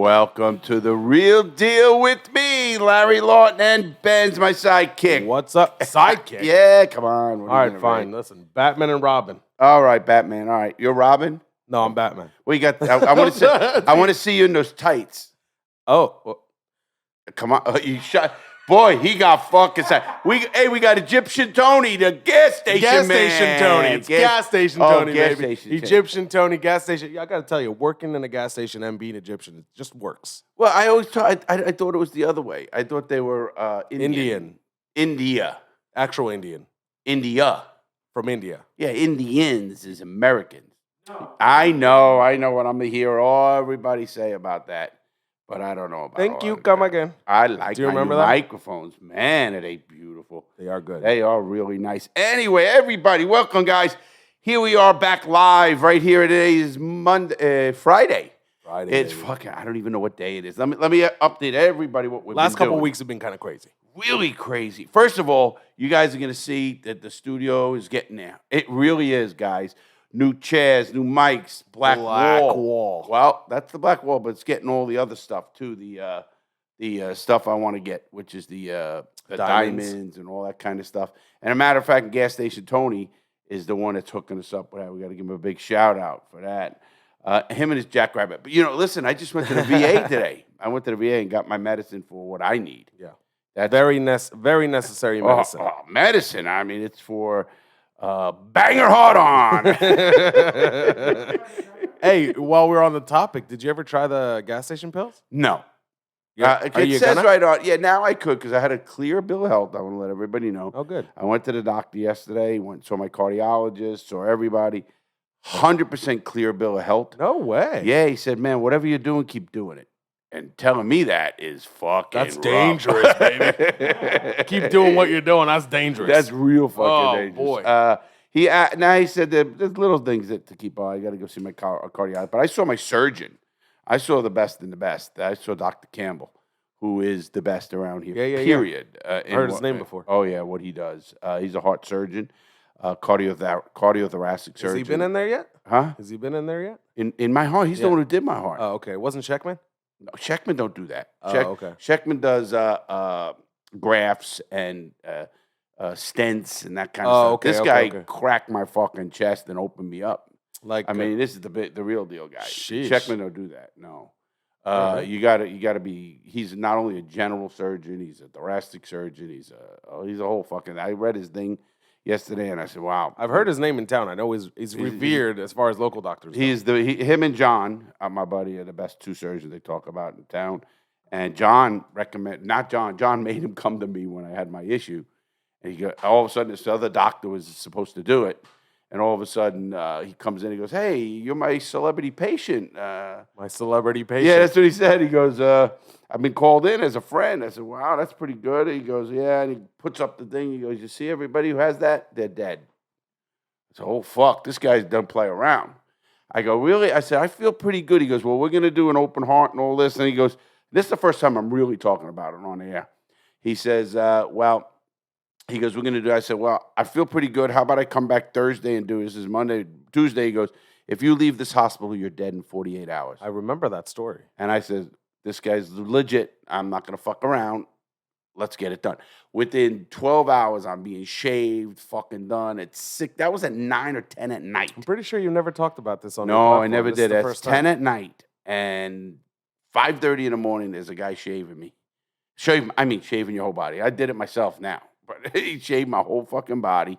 Welcome to The Real Deal with me, Larry Lawton and Benz, my sidekick. What's up? Sidekick? Yeah, come on. All right, fine. Listen, Batman and Robin. All right, Batman. All right, you're Robin? No, I'm Batman. Well, you got. I want to see. I want to see you in those tights. Oh, well, come on! You shot. Boy, he got fucking sad. We got Egyptian Tony, the gas station gas man. station Tony. It's gas station Tony, gas baby. station Egyptian Tony, gas station. Yeah, I got to tell you, working in a gas station and being Egyptian, it just works. Well, I always thought I thought it was the other way. I thought they were Indian. India. Actual Indian. India. From India. Yeah, Indians is Americans. No. I know what I'm going to hear everybody say about that. But I don't know about Thank you. Come again. I like Do you my remember new that? microphones. Man, are they beautiful. They are good. They are really nice. Anyway, everybody, welcome, guys. Here we are back live right here. Today is Friday. It's fucking, I don't even know what day it is. Let me update everybody what we've Last been couple doing. weeks have been kind of crazy. Really crazy. First of all, you guys are going to see that the studio is getting there. It really is, guys. New chairs, new mics, black wall. Well, that's the black wall, but it's getting all the other stuff too. The stuff I want to get, which is the diamonds and all that kind of stuff. And a matter of fact, Gas Station Tony is the one that's hooking us up with that. We got to give him a big shout out for that. Him and his jackrabbit. But listen, I just went to the VA today. I went to the VA and got my medicine for what I need. Yeah, that's very necessary medicine. Medicine. I mean, it's for. Bang her hard on. Hey, while we're on the topic, did you ever try the gas station pills? No. It says right on. Yeah, now I could because I had a clear bill of health. I want to let everybody know. Oh, good. I went to the doctor yesterday. Saw my cardiologist. Saw everybody. 100% clear bill of health. No way. Yeah, he said, man, whatever you're doing, keep doing it. And telling me that is fucking That's rough. dangerous, baby. Keep doing what you're doing. That's dangerous. That's real fucking dangerous. Boy. Now he said that there's little things to keep on. I got to go see my cardiologist. But I saw my surgeon. I saw the best in the best. I saw Dr. Campbell, who is the best around here. Yeah. Period. I heard his name before. Oh, yeah, what he does. He's a heart surgeon, cardiothoracic surgeon. Has he been in there yet? Huh? Has he been in there yet? In my heart. He's the one who did my heart. Oh, okay. Wasn't Sheckman? No, Sheckman don't do that. Okay. Sheckman does grafts and stents and that kind of stuff. Okay, this guy cracked my fucking chest and opened me up. Like, I mean, this is the real deal, guy. Sheesh. Sheckman don't do that. No. Right. You gotta be. He's not only a general surgeon. He's a thoracic surgeon. He's a whole fucking. I read his thing yesterday, and I said, "Wow." I've heard his name in town. I know he's revered as far as local doctors. Him and John, my buddy, are the best two surgeons they talk about in town. And John John made him come to me when I had my issue. And all of a sudden, this other doctor was supposed to do it. And all of a sudden, he comes in and he goes, "Hey, you're my celebrity patient." My celebrity patient? Yeah, that's what he said. He goes, "I've been called in as a friend." I said, "Wow, that's pretty good." He goes, "Yeah." And he puts up the thing. He goes, "You see everybody who has that? They're dead." I said, "Oh, fuck, this guy doesn't play around." I go, "Really?" I said, "I feel pretty good." He goes, "Well, we're going to do an open heart and all this." And he goes, "This is the first time I'm really talking about it on the air." He says, he goes, "We're going to do." I said, "Well, I feel pretty good. How about I come back Thursday and do this? Is Monday, Tuesday." He goes, "If you leave this hospital, you're dead in 48 hours." I remember that story. And I said, "This guy's legit. I'm not going to fuck around. Let's get it done." Within 12 hours, I'm being shaved, fucking done. It's sick. That was at 9 or 10 at night. I'm pretty sure you never talked about this on. No, I never did. It's 10 at night, and 5:30 in the morning. There's a guy shaving me. Shaving your whole body. I did it myself now. But he shaved my whole fucking body,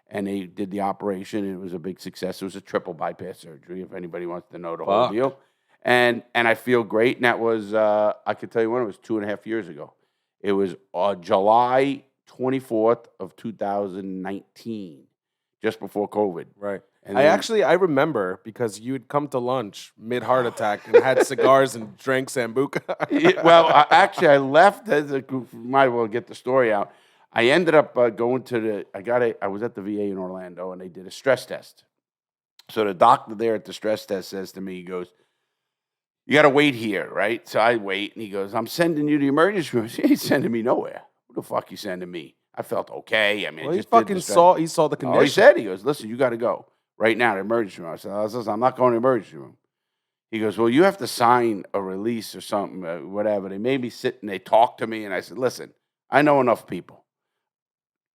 and they did the operation, and it was a big success. It was a triple bypass surgery, if anybody wants to know the whole deal. And I feel great, and that was, I could tell you when, it was 2.5 years ago. It was July 24th of 2019, just before COVID. Right. And I remember because you had come to lunch mid-heart attack and had cigars and drank Sambuca. Well, I left, might as well get the story out. I ended up going to I was at the VA in Orlando, and they did a stress test. So the doctor there at the stress test says to me, he goes, "You got to wait here, right?" So I wait, and he goes, "I'm sending you to the emergency room." He ain't sending me nowhere. Who the fuck you sending me? I felt okay. I mean, well, he saw the condition. He said, he goes, "Listen, you got to go right now to the emergency room." I said, "Listen, I'm not going to the emergency room." He goes, well, you have to sign a release or something, whatever. They made me sit and they talked to me. And I said, listen, I know enough people.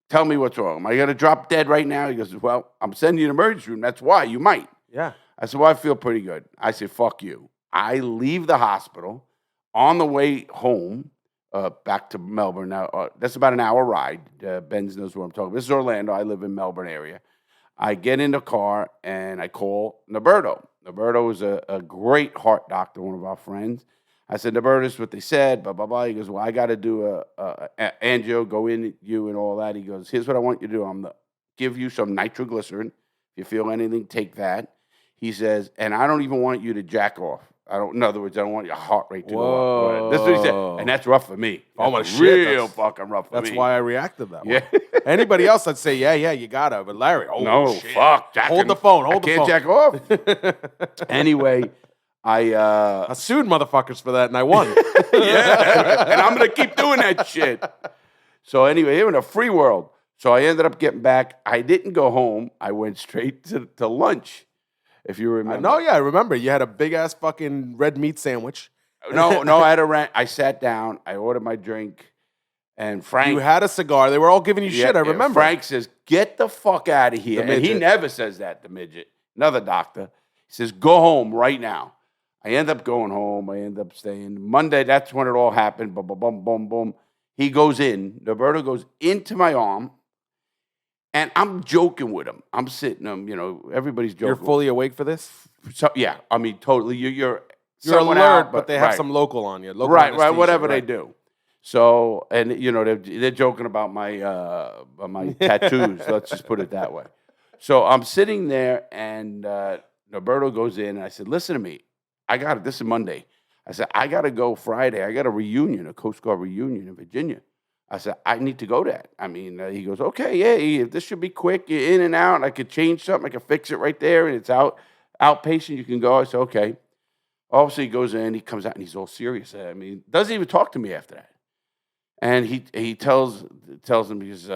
Tell me what's wrong. Am I going to drop dead right now? He goes, well, I'm sending you to the emergency room. That's why. You might. Yeah. I said, well, I feel pretty good. I said, fuck you. I leave the hospital on the way home, back to Melbourne. Now, that's about an hour ride. Benz knows where I'm talking. This is Orlando. I live in Melbourne area. I get in the car and I call Norberto. Norberto is a great heart doctor, one of our friends. I said, Norberto, this is what they said, blah, blah, blah. He goes, well, I got to do a angio, go in you and all that. He goes, here's what I want you to do. I'm going to give you some nitroglycerin. If you feel anything, take that. He says, and I don't even want you to jack off. In other words, I don't want your heart rate to go up. That's what he said. And that's rough for me. That's real fucking rough for me. That's why I reacted that way. Anybody else, I'd say, yeah, you got it. But Larry, no, shit. Fuck. Hold the phone. I can't jack off. Anyway, I sued motherfuckers for that, and I won. Yeah, and I'm going to keep doing that shit. So anyway, in a free world. So I ended up getting back. I didn't go home. I went straight to lunch. If you remember. I remember. You had a big-ass fucking red meat sandwich. No, I sat down. I ordered my drink. And Frank. You had a cigar. They were all giving you shit. I remember. Frank says, get the fuck out of here. And he never says that, the midget. Another doctor. He says, go home right now. I end up going home. I end up staying. Monday, that's when it all happened. Boom, boom, boom, boom, boom. He goes in. Norberto goes into my arm. And I'm joking with him. I'm sitting, everybody's joking. You're fully awake for this? So, yeah, I mean, totally. You're alert, out, but they have some local on you. Local right, whatever they do. So, and, they're joking about my tattoos. Let's just put it that way. So I'm sitting there, and Norberto goes in, and I said, listen to me. This is Monday. I said, I got to go Friday. I got a Coast Guard reunion in Virginia. I said, I need to go to that. I mean, he goes, okay, yeah, this should be quick. You're in and out. I could change something. I could fix it right there, and it's outpatient. You can go. I said, okay. Obviously, he goes in. He comes out, and he's all serious. I mean, doesn't even talk to me after that. And he tells him, he's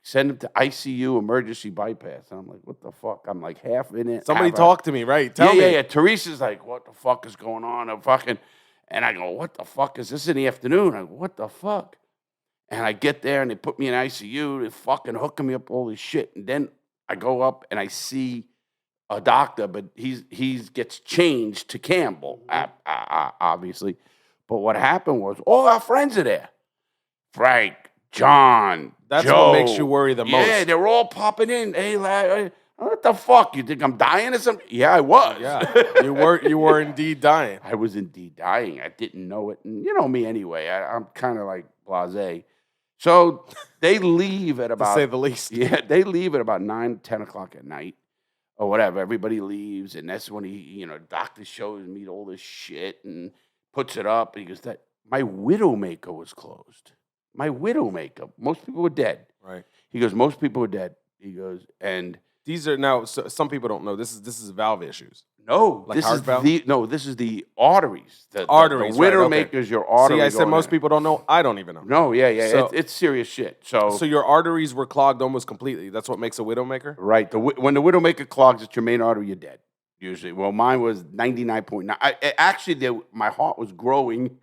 send him to ICU emergency bypass. And I'm like, what the fuck? I'm like half in it. Somebody talk to me, right? Tell me. Yeah. Teresa's like, what the fuck is going on? And I go, what the fuck is this in the afternoon? I go, what the fuck? And I get there, and they put me in ICU. They're fucking hooking me up all this shit. And then I go up, and I see a doctor, but he gets changed to Campbell, obviously. But what happened was all our friends are there. Frank, John, That's Joe. what makes you worry the most. Yeah, they're all popping in. Hey, lad, what the fuck? You think I'm dying or something? Yeah, I was. Yeah, you were indeed dying. I was indeed dying. I didn't know it. And you know me anyway. I'm kind of like blasé. So they leave at about, to say the least. Yeah, they leave at about 9, 10 o'clock at night or whatever. Everybody leaves, and that's when doctor shows me all this shit and puts it up. And he goes, "That my Widowmaker was closed. My Widowmaker. Most people were dead." Right. He goes, "Most people were dead." He goes, and these are now. So some people don't know. This is valve issues. No, like this heart is valve? this is the arteries. The Arteries, The Widowmaker's your artery. See, I said going most in. people don't know. I don't even know. No, yeah. So- It's serious shit. So your arteries were clogged almost completely. That's what makes a Widowmaker? right. When the Widowmaker clogs, it's your main artery, you're dead. Usually. Well, mine was 99.9. Actually, my heart was growing.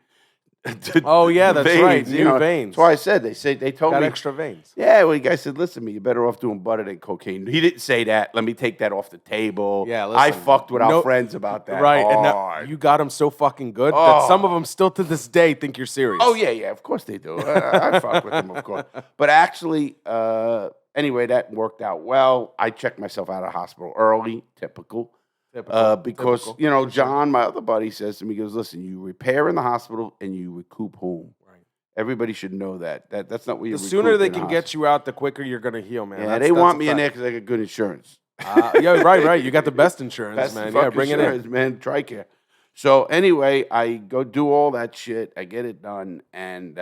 Oh, yeah, that's veins, right. New veins. That's why I said they told Got me extra veins. Yeah, well, the guy said, listen to me, you're better off doing butter than cocaine. He didn't say that. Let me take that off the table. Yeah, I listen, fucked with our friends about that. Right, and now hard. you got them so fucking good that some of them still to this day think you're serious. Oh, yeah, of course they do. I fuck with them, of course. But actually, anyway, that worked out well. I checked myself out of hospital early, typical. Because, John, my other buddy, says to me, he goes, listen, you repair in the hospital and you recoup home. Right. Everybody should know that. That's not what you The sooner they can get you out, the quicker you're going to heal, man. Yeah, they want me in there because I got good insurance. Yeah, right. You got the best insurance, Best man. Yeah, bring insurance, it in. man. TRICARE. So anyway, I go do all that shit. I get it done. And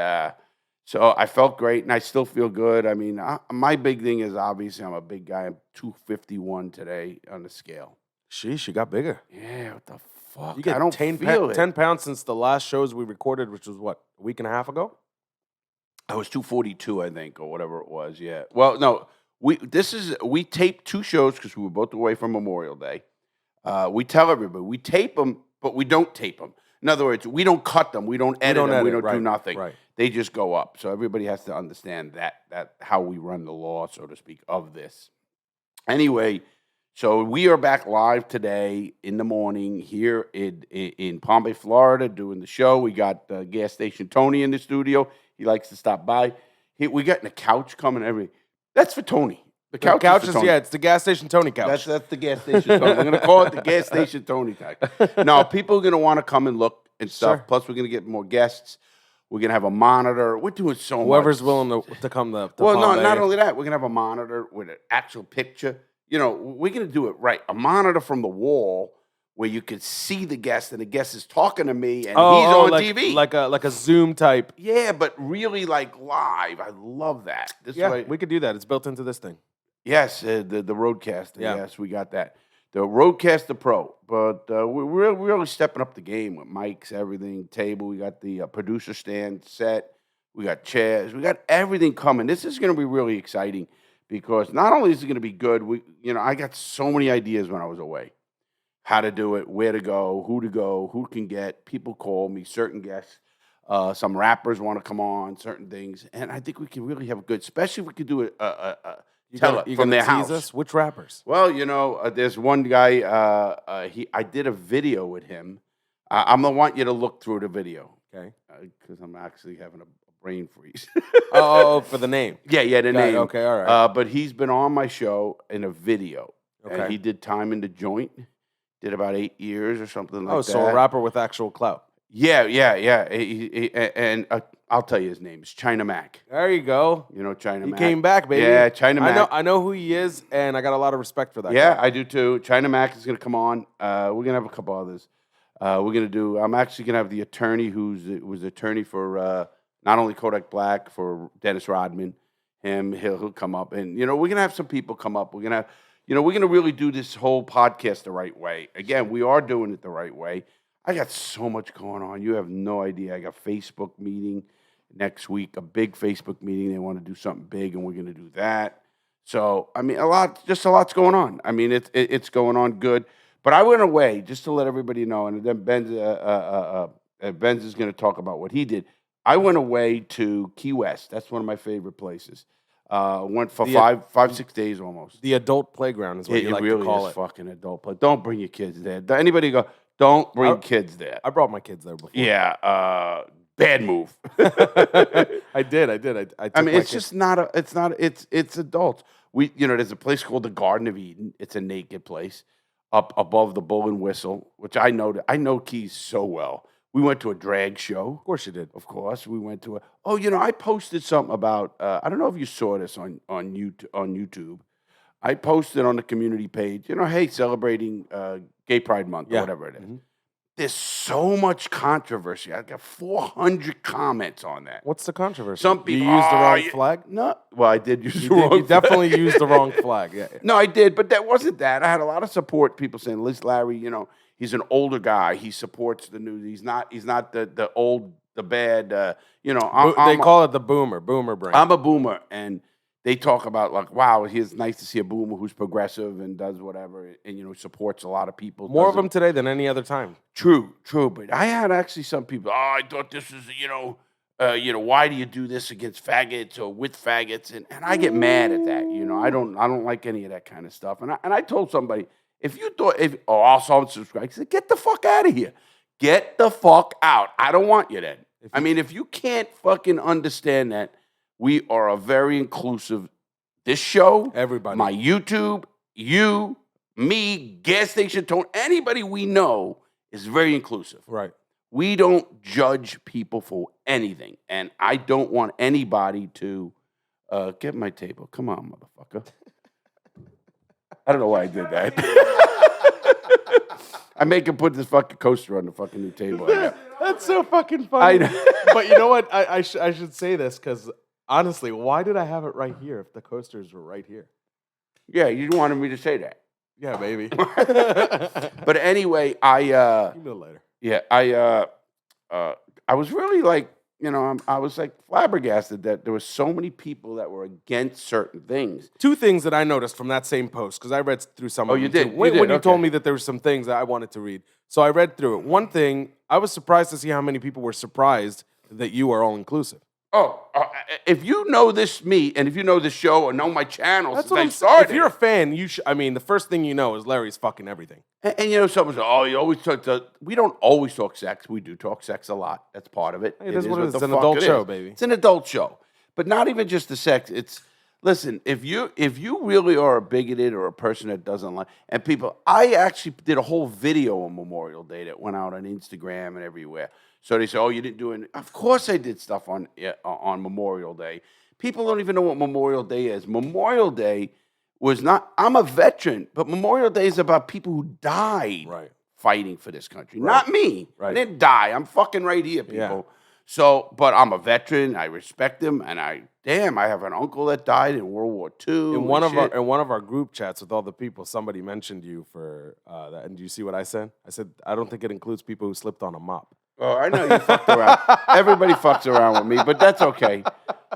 so I felt great, and I still feel good. I mean, my big thing is, obviously, I'm a big guy. I'm 251 today on the scale. Sheesh, you got bigger. Yeah, what the fuck? You get I don't 10 feel it. 10 pounds since the last shows we recorded, which was, what, a week and a half ago? I was 242, I think, or whatever it was. Yeah. Well, no, we taped 2 shows because we were both away from Memorial Day. We tell everybody we tape them but we don't tape them. In other words, we don't cut them, we don't edit them, we don't do nothing. Right. They just go up. So everybody has to understand that how we run the law, so to speak, of this. Anyway, so we are back live today in the morning here in Palm Bay, Florida, doing the show. We got Gas Station Tony in the studio. He likes to stop by. We got a couch coming That's for Tony. The couch is Tony. it's the Gas Station Tony couch. That's the Gas Station Tony. We're going to call it the Gas Station Tony couch. No, people are going to want to come and look and stuff. Sure. Plus, we're going to get more guests. We're going to have a monitor. We're doing so much. Whoever's willing to come to well, Palm Bay. not only that, we're going to have a monitor with an actual picture. You know, we're going to do it right. A monitor from the wall where you can see the guest, and the guest is talking to me, and he's on TV. Like a Zoom type. Yeah, but really like live. I love that. This way, we could do that. It's built into this thing. Yes, the Roadcaster. Yeah. Yes, we got that. The Roadcaster Pro. But we're really stepping up the game with mics, everything, table. We got the producer stand set. We got chairs. We got everything coming. This is going to be really exciting because not only is it going to be good, I got so many ideas when I was away. How to do it, where to go, who can get. People call me, certain guests. Some rappers want to come on, certain things. And I think we can really have a good, especially if we could do it from their house. Us? Which rappers? Well, there's one guy. I did a video with him. I'm gonna want you to look through the video, okay? Because I'm actually having a brain freeze. for the name. Yeah, the name. Okay, all right. But he's been on my show in a video. Okay. And he did time in the joint. Did about 8 years or something like that. Oh, so a rapper with actual clout. Yeah. And I'll tell you his name. It's China Mac. There you go. You know China Mac. He came back, baby. Yeah, China Mac. I know who he is, and I got a lot of respect for that. Yeah, guy. I do too. China Mac is going to come on. We're going to have a couple others. I'm actually going to have the attorney was attorney for not only Kodak Black, for Dennis Rodman. He'll come up. And, we're going to have some people come up. We're going to really do this whole podcast the right way. Again, we are doing it the right way. I got so much going on. You have no idea. I got Facebook meeting next week, a big Facebook meeting. They want to do something big, and we're going to do that. So, I mean, a lot's going on. I mean, it's going on good. But I went away just to let everybody know, and then Benz is going to talk about what he did. I went away to Key West. That's one of my favorite places. Went for 5-6 days almost. The adult playground is what you like really to call is it. Fucking adult play. Don't bring your kids there. Anybody go? Don't bring kids there. I brought my kids there before. Yeah, bad move. I did. I mean, it's just not. It's adults. There's a place called the Garden of Eden. It's a naked place up above the Bull and Whistle, which I know. I know Keys so well. We went to a drag show. Of course you did. Of course, we went to I posted something about. I don't know if you saw this on YouTube. I posted on the community page. Hey, celebrating Gay Pride Month or whatever it is. Mm-hmm. There's so much controversy. I got 400 comments on that. What's the controversy? Some people you used the wrong flag. No, well, I did use the wrong. You definitely used the wrong flag. Yeah. No, I did, but that wasn't that. I had a lot of support. People saying, "Liz Larry, he's an older guy. He supports the news. He's not the old, the bad. They call it the boomer brain. I'm a boomer, and they talk about like, wow, it's nice to see a boomer who's progressive and does whatever, and supports a lot of people. More of them today than any other time. True. But I had actually some people. Oh, I thought this is why do you do this against faggots or with faggots? And I get mad at that. I don't like any of that kind of stuff. And I told somebody, I'll subscribe. I said, get the fuck out of here. Get the fuck out. I don't want you then. If you can't fucking understand that, we are a very inclusive. This show, everybody, my YouTube, you, me, Gas Station Tone, anybody we know is very inclusive. Right. We don't judge people for anything, and I don't want anybody to get my table. Come on, motherfucker. I don't know why I did that. I make him put this fucking coaster on the fucking new table. That's so fucking funny. But you know what? I should say this because honestly, why did I have it right here if the coasters were right here? Yeah, you wanted me to say that. Yeah, maybe. But anyway, you know later. Yeah, I was really like I was like flabbergasted that there were so many people that were against certain things. Two things that I noticed from that same post, because I read through some of them. You did? When you told me that there were some things that I wanted to read. So I read through it. One thing, I was surprised to see how many people were surprised that you are all-inclusive. If you know me and if you know this show or know my channel That's since what I I'm started. If you're a fan, the first thing you know is Larry's fucking everything. And someone says, you always talk we don't always talk sex. We do talk sex a lot. That's part of it. It is what it is. It's an adult show, baby. It's an adult show. But not even just the sex. Listen, if you really are a bigoted or a person that doesn't like, and people, I actually did a whole video on Memorial Day that went out on Instagram and everywhere. So they say, you didn't do it. Of course I did stuff on Memorial Day. People don't even know what Memorial Day is. Memorial Day was not, I'm a veteran, but Memorial Day is about people who died fighting for this country. Right. Not me. Right. I didn't die. I'm fucking right here, people. Yeah. So, but I'm a veteran. I respect him, and I have an uncle that died in World War II. In one of our group chats with all the people, somebody mentioned you for that. And do you see what I said? I said, I don't think it includes people who slipped on a mop. Oh, I know you fucked around. Everybody fucks around with me, but that's okay.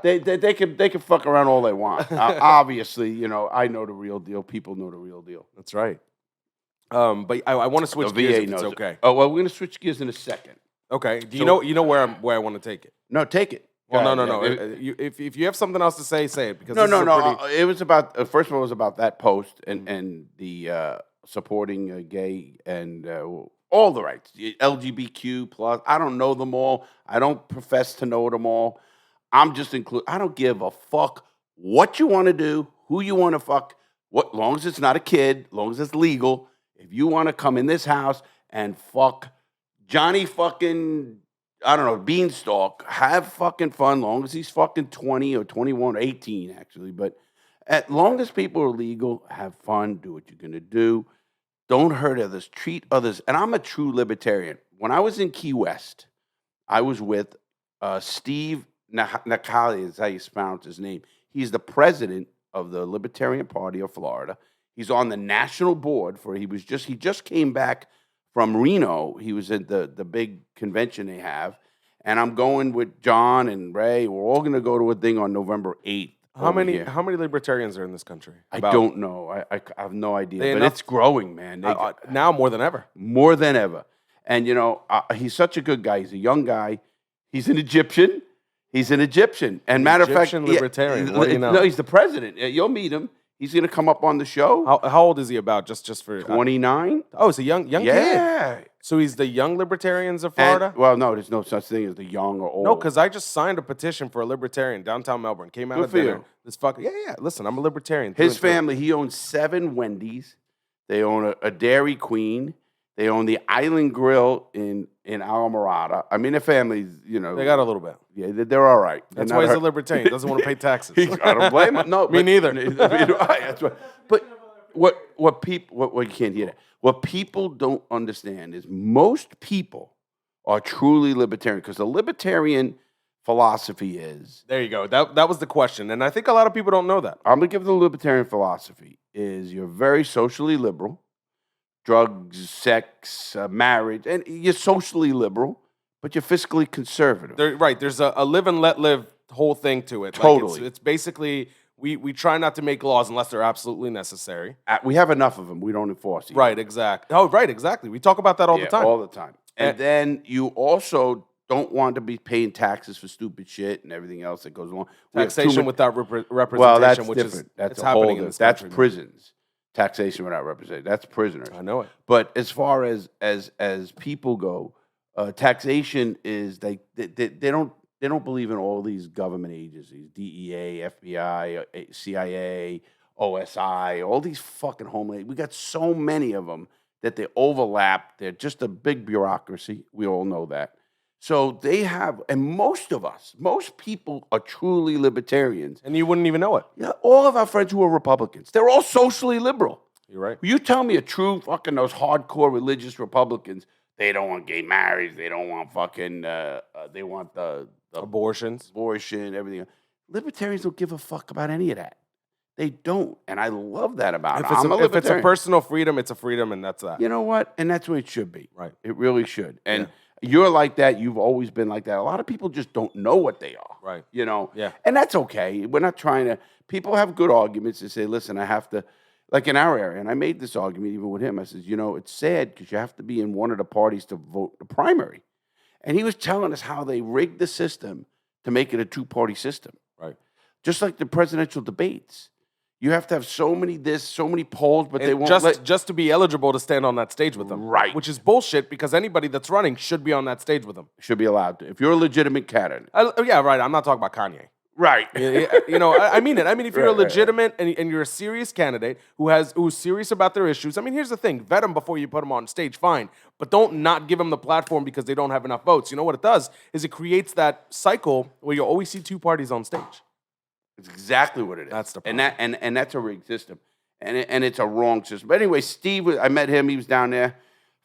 They can fuck around all they want. Obviously, I know the real deal. People know the real deal. That's right. But I want to switch gears if it's okay. Oh, well, we're going to switch gears in a second. Okay. Do you know where I want to take it? No, take it. Well, no. If you have something else to say it. Because no. It was about first of all, it was about that post and the supporting gay and all the rights, LGBTQ plus. I don't know them all. I don't profess to know them all. I'm just I don't give a fuck what you want to do, who you want to fuck. Long as it's not a kid, long as it's legal. If you want to come in this house and fuck Johnny fucking, I don't know, Beanstalk, have fucking fun, long as he's fucking 20 or 21 or 18, actually. But as long as people are legal, have fun, do what you're going to do. Don't hurt others, treat others. And I'm a true libertarian. When I was in Key West, I was with Steve Nakali, is how you pronounce his name. He's the president of the Libertarian Party of Florida. He's on the national board he just came back from Reno. He was at the big convention they have. And I'm going with John and Ray. We're all going to go to a thing on November 8th. How many libertarians are in this country? I don't know. I have no idea. But it's growing, man. Now more than ever. More than ever. And, he's such a good guy. He's a young guy. He's an Egyptian. And matter of fact, libertarian. What do you know? No, he's the president. You'll meet him. He's going to come up on the show. How old is he about? Just for 29. Oh, it's a young kid. Yeah. So he's the young libertarians of Florida? No, there's no such thing as the young or old. No, because I just signed a petition for a libertarian downtown Melbourne. Came out of dinner. This fucking Listen, I'm a libertarian. His family, he owns 7 Wendy's. They own a Dairy Queen. They own the Island Grill in Alamorada. I mean, their families, they got a little bit. Yeah, they're all right. That's why he's a libertarian. He doesn't want to pay taxes. I don't blame him. No, me neither. That's right. But what you can't hear that. What people don't understand is most people are truly libertarian because the libertarian philosophy is. There you go. That was the question, and I think a lot of people don't know that. I'm gonna give the libertarian philosophy is you're very socially liberal, drugs, sex, marriage, and you're socially liberal, but you're fiscally conservative. There's a live and let live whole thing to it. Totally. Like it's basically. We try not to make laws unless they're absolutely necessary. We have enough of them. We don't enforce them. Right, exactly. Oh, right, exactly. We talk about that all the time. All the time. And then you also don't want to be paying taxes for stupid shit and everything else that goes along. Taxation without representation, well, that's which different. That's happening in this country. That's prisons. Taxation without representation. That's prisoners. I know it. But as far as people go, taxation is they don't believe in all these government agencies, DEA, FBI, CIA, OSI, all these fucking homeland. We got so many of them that they overlap. They're just a big bureaucracy. We all know that. So they have, and most people are truly libertarians. And you wouldn't even know it. Yeah, all of our friends who are Republicans, they're all socially liberal. You're right. You tell me a true fucking those hardcore religious Republicans, they don't want gay marriage, they don't want fucking, they want the abortion, everything. Libertarians don't give a fuck about any of that. They don't, and I love that about it. If it's a personal freedom, it's a freedom, and that's that. You know what? And that's what it should be. Right. It really should. And You're like that. You've always been like that. A lot of people just don't know what they are. Right. You know? Yeah. And that's okay. We're not trying to, people have good arguments to say, listen, I have to, like in our area, and I made this argument even with him. I says, it's sad because you have to be in one of the parties to vote the primary. And he was telling us how they rigged the system to make it a two-party system. Right. Just like the presidential debates. You have to have so many polls, but they won't just to be eligible to stand on that stage with them. Right. Which is bullshit because anybody that's running should be on that stage with them. Should be allowed to. If you're a legitimate candidate. Yeah, right. I'm not talking about Kanye. Right. I mean it. I mean, if you're Right, a legitimate and you're a serious candidate who's serious about their issues, I mean, here's the thing. Vet them before you put them on stage, fine. But don't not give them the platform because they don't have enough votes. You know what it does is it creates that cycle where you always see two parties on stage. It's exactly what it is. That's the problem. And that's a rigged system. And it's a wrong system. But anyway, Steve, I met him. He was down there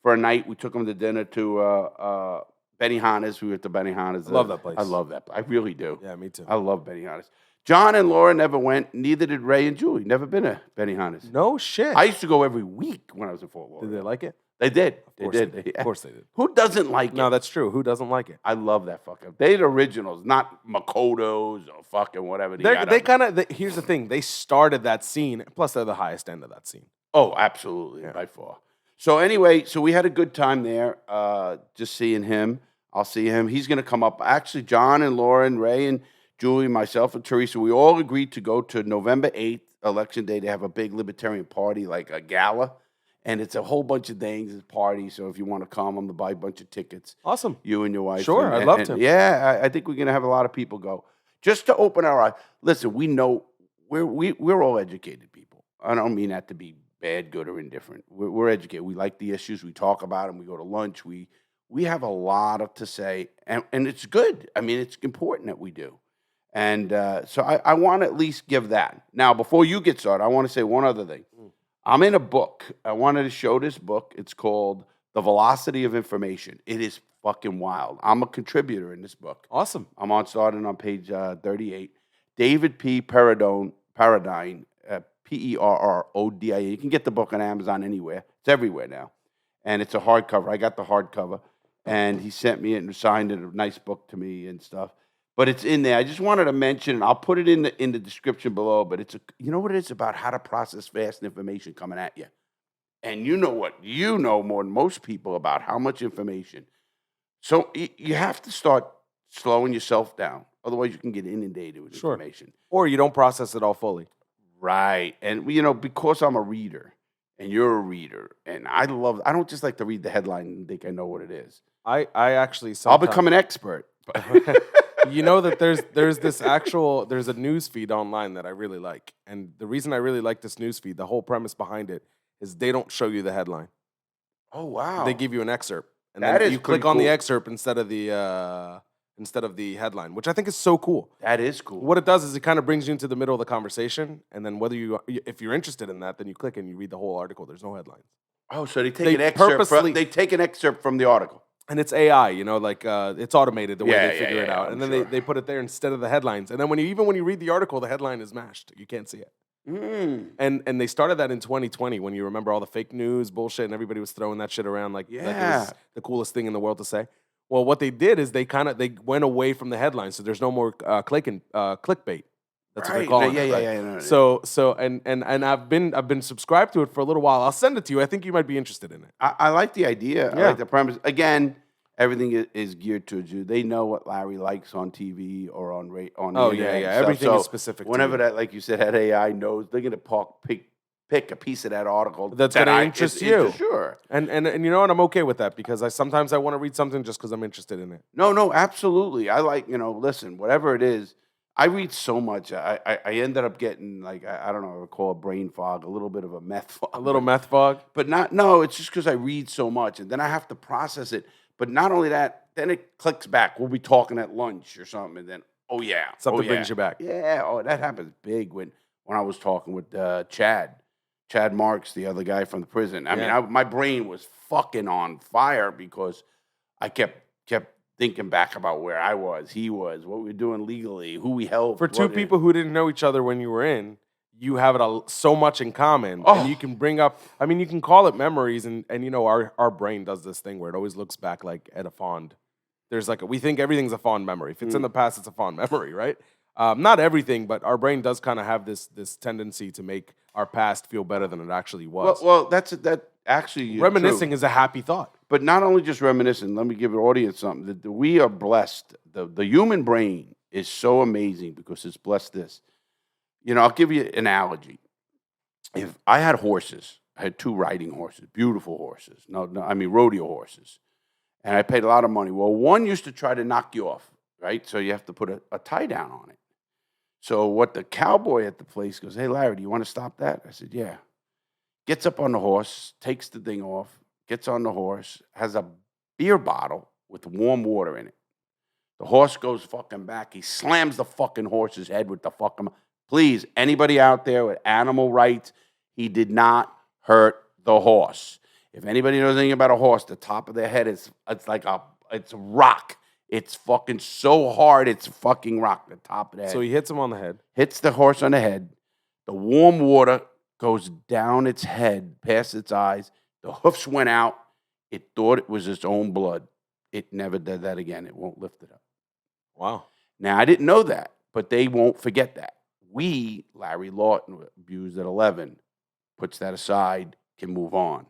for a night. We took him to dinner to Benihana's. We were at the Benihana's. I love that place. I love that place. I really do. Yeah, me too. I love Benihana's. John and Laura never went. Neither did Ray and Julie. Never been to Benihana's. No shit. I used to go every week when I was in Fort Lauderdale. Did they like it? They did. Of course they did. Who doesn't like it? No, that's true. Who doesn't like it? I love that fucking. They're the originals, not Makoto's or fucking whatever. They kind of. Here's the thing. They started that scene. Plus, they're the highest end of that scene. Oh, absolutely, by far. So anyway, we had a good time there. Just seeing him. I'll see him. He's gonna come up. Actually, John and Laura and Ray and Julie, myself and Teresa, we all agreed to go to November 8th, Election Day. They have a big libertarian party, like a gala. And it's a whole bunch of things, it's a party. So if you want to come, I'm going to buy a bunch of tickets. Awesome. You and your wife. Sure, I'd love to. Yeah, I think we're going to have a lot of people go. Just to open our eyes. Listen, we know we're all educated people. I don't mean that to be bad, good, or indifferent. We're educated. We like the issues. We talk about them. We go to lunch. We have a lot to say. And it's good. I mean, it's important that we do. And so I want to at least give that. Now, before you get started, I want to say one other thing. I'm in a book. I wanted to show this book. It's called The Velocity of Information. It is fucking wild. I'm a contributor in this book. Awesome. I'm starting on page 38. David P. Perrodin, Perrodin, Perrodia. You can get the book on Amazon anywhere. It's everywhere now. And it's a hardcover. I got the hardcover. And he sent me it and signed it, a nice book to me and stuff. But it's in there. I just wanted to mention, I'll put it in the description below, but you know what it is about how to process fast information coming at you. And you know what? You know more than most people about how much information. So you have to start slowing yourself down. Otherwise, you can get inundated with information. Or you don't process it all fully. Right. And, because I'm a reader and you're a reader, and I don't just like to read the headline and think I know what it is. I actually I'll become an expert. You know that there's a news feed online that I really like. And the reason I really like this news feed, the whole premise behind it, is they don't show you the headline. Oh, wow. They give you an excerpt. And that then is you click on cool. the excerpt instead of the headline, which I think is so cool. That is cool. What it does is it kind of brings you into the middle of the conversation. And then if you're interested in that, then you click and you read the whole article. There's no headlines. Oh, so they take an excerpt from the article. And it's AI, it's automated the way they figure it out. And then they put it there instead of the headlines. And then when you read the article, the headline is mashed. You can't see it. And they started that in 2020 when you remember all the fake news bullshit and everybody was throwing that shit around like it was the coolest thing in the world to say. Well, what they did is they went away from the headlines, so there's no more clickbait. That's what they call it. Yeah. So I've been subscribed to it for a little while. I'll send it to you. I think you might be interested in it. I like the idea. Yeah. I like the premise. Again, everything is geared towards you. They know what Larry likes on TV or on the internet. Everything is specific. Whenever that, like you said, that AI knows, they're gonna pick a piece of that article that's going to interest you. Sure. And you know what? I'm okay with that because sometimes I want to read something just because I'm interested in it. No, absolutely. I like, listen, whatever it is, I read so much. I ended up getting, like, I don't know, I would call it brain fog, a little bit of a meth fog. A little meth fog? But it's just because I read so much, and then I have to process it. But not only that, then it clicks back. We'll be talking at lunch or something, and then, something brings you back. Yeah, that happens big when I was talking with Chad Marks, the other guy from the prison. I mean, my brain was fucking on fire because I kept thinking back about where I was, he was, what we were doing legally, who we helped. For two people who didn't know each other when you were in, you have so much in common, and you can bring up. I mean, you can call it memories, and you know, our brain does this thing where it always looks back like at a fond. There's like we think everything's a fond memory. If it's in the past, it's a fond memory, right? Not everything, but our brain does kind of have this tendency to make our past feel better than it actually was. Well, that actually reminiscing true. is a happy thought. But not only just reminiscing. Let me give the audience something. That we are blessed. The human brain is so amazing because it's blessed. This, you know, I'll give you an analogy. If I had horses, I had 2 riding horses, beautiful horses. No, I mean rodeo horses, and I paid a lot of money. Well, one used to try to knock you off, right? So you have to put a tie down on it. So what the cowboy at the place goes, "Hey, Larry, do you want to stop that?" I said, "Yeah." Gets up on the horse, takes the thing off, gets on the horse, has a beer bottle with warm water in it. The horse goes fucking back. He slams the fucking horse's head with the fucking... Please, anybody out there with animal rights, he did not hurt the horse. If anybody knows anything about a horse, the top of their head it's like it's a rock. It's fucking so hard, it's fucking rock, the top of the head. So he hits him on the head. Hits the horse on the head. The warm water goes down its head, past its eyes. The hoofs went out. It thought it was its own blood. It never did that again. It won't lift it up. Wow. Now, I didn't know that, but they won't forget that. We, Larry Lawton, abused at 11, puts that aside, can move on.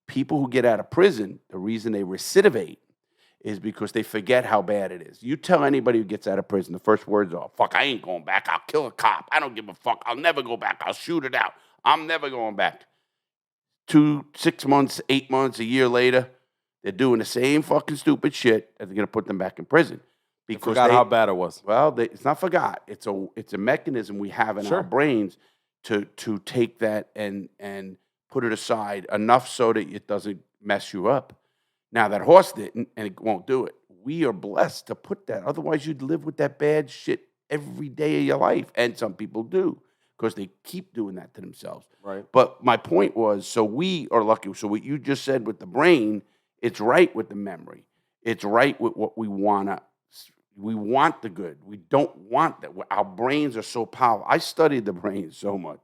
People who get out of prison, the reason they recidivate is because they forget how bad it is. You tell anybody who gets out of prison, the first words are, "Fuck, I ain't going back. I'll kill a cop. I don't give a fuck. I'll never go back. I'll shoot it out. I'm never going back." 2, 6 months, 8 months, a year later, they're doing the same fucking stupid shit, and they're going to put them back in prison. Because forgot how bad it was. Well, it's not forgot. It's a mechanism we have in our brains to take that and put it aside enough so that it doesn't mess you up. Now, that horse didn't, and it won't do it. We are blessed to put that. Otherwise, you'd live with that bad shit every day of your life. And some people do because they keep doing that to themselves. Right. But my point was, so we are lucky. So what you just said with the brain, it's right with the memory. It's right with what we want to. We want the good. We don't want that. Our brains are so powerful. I studied the brain so much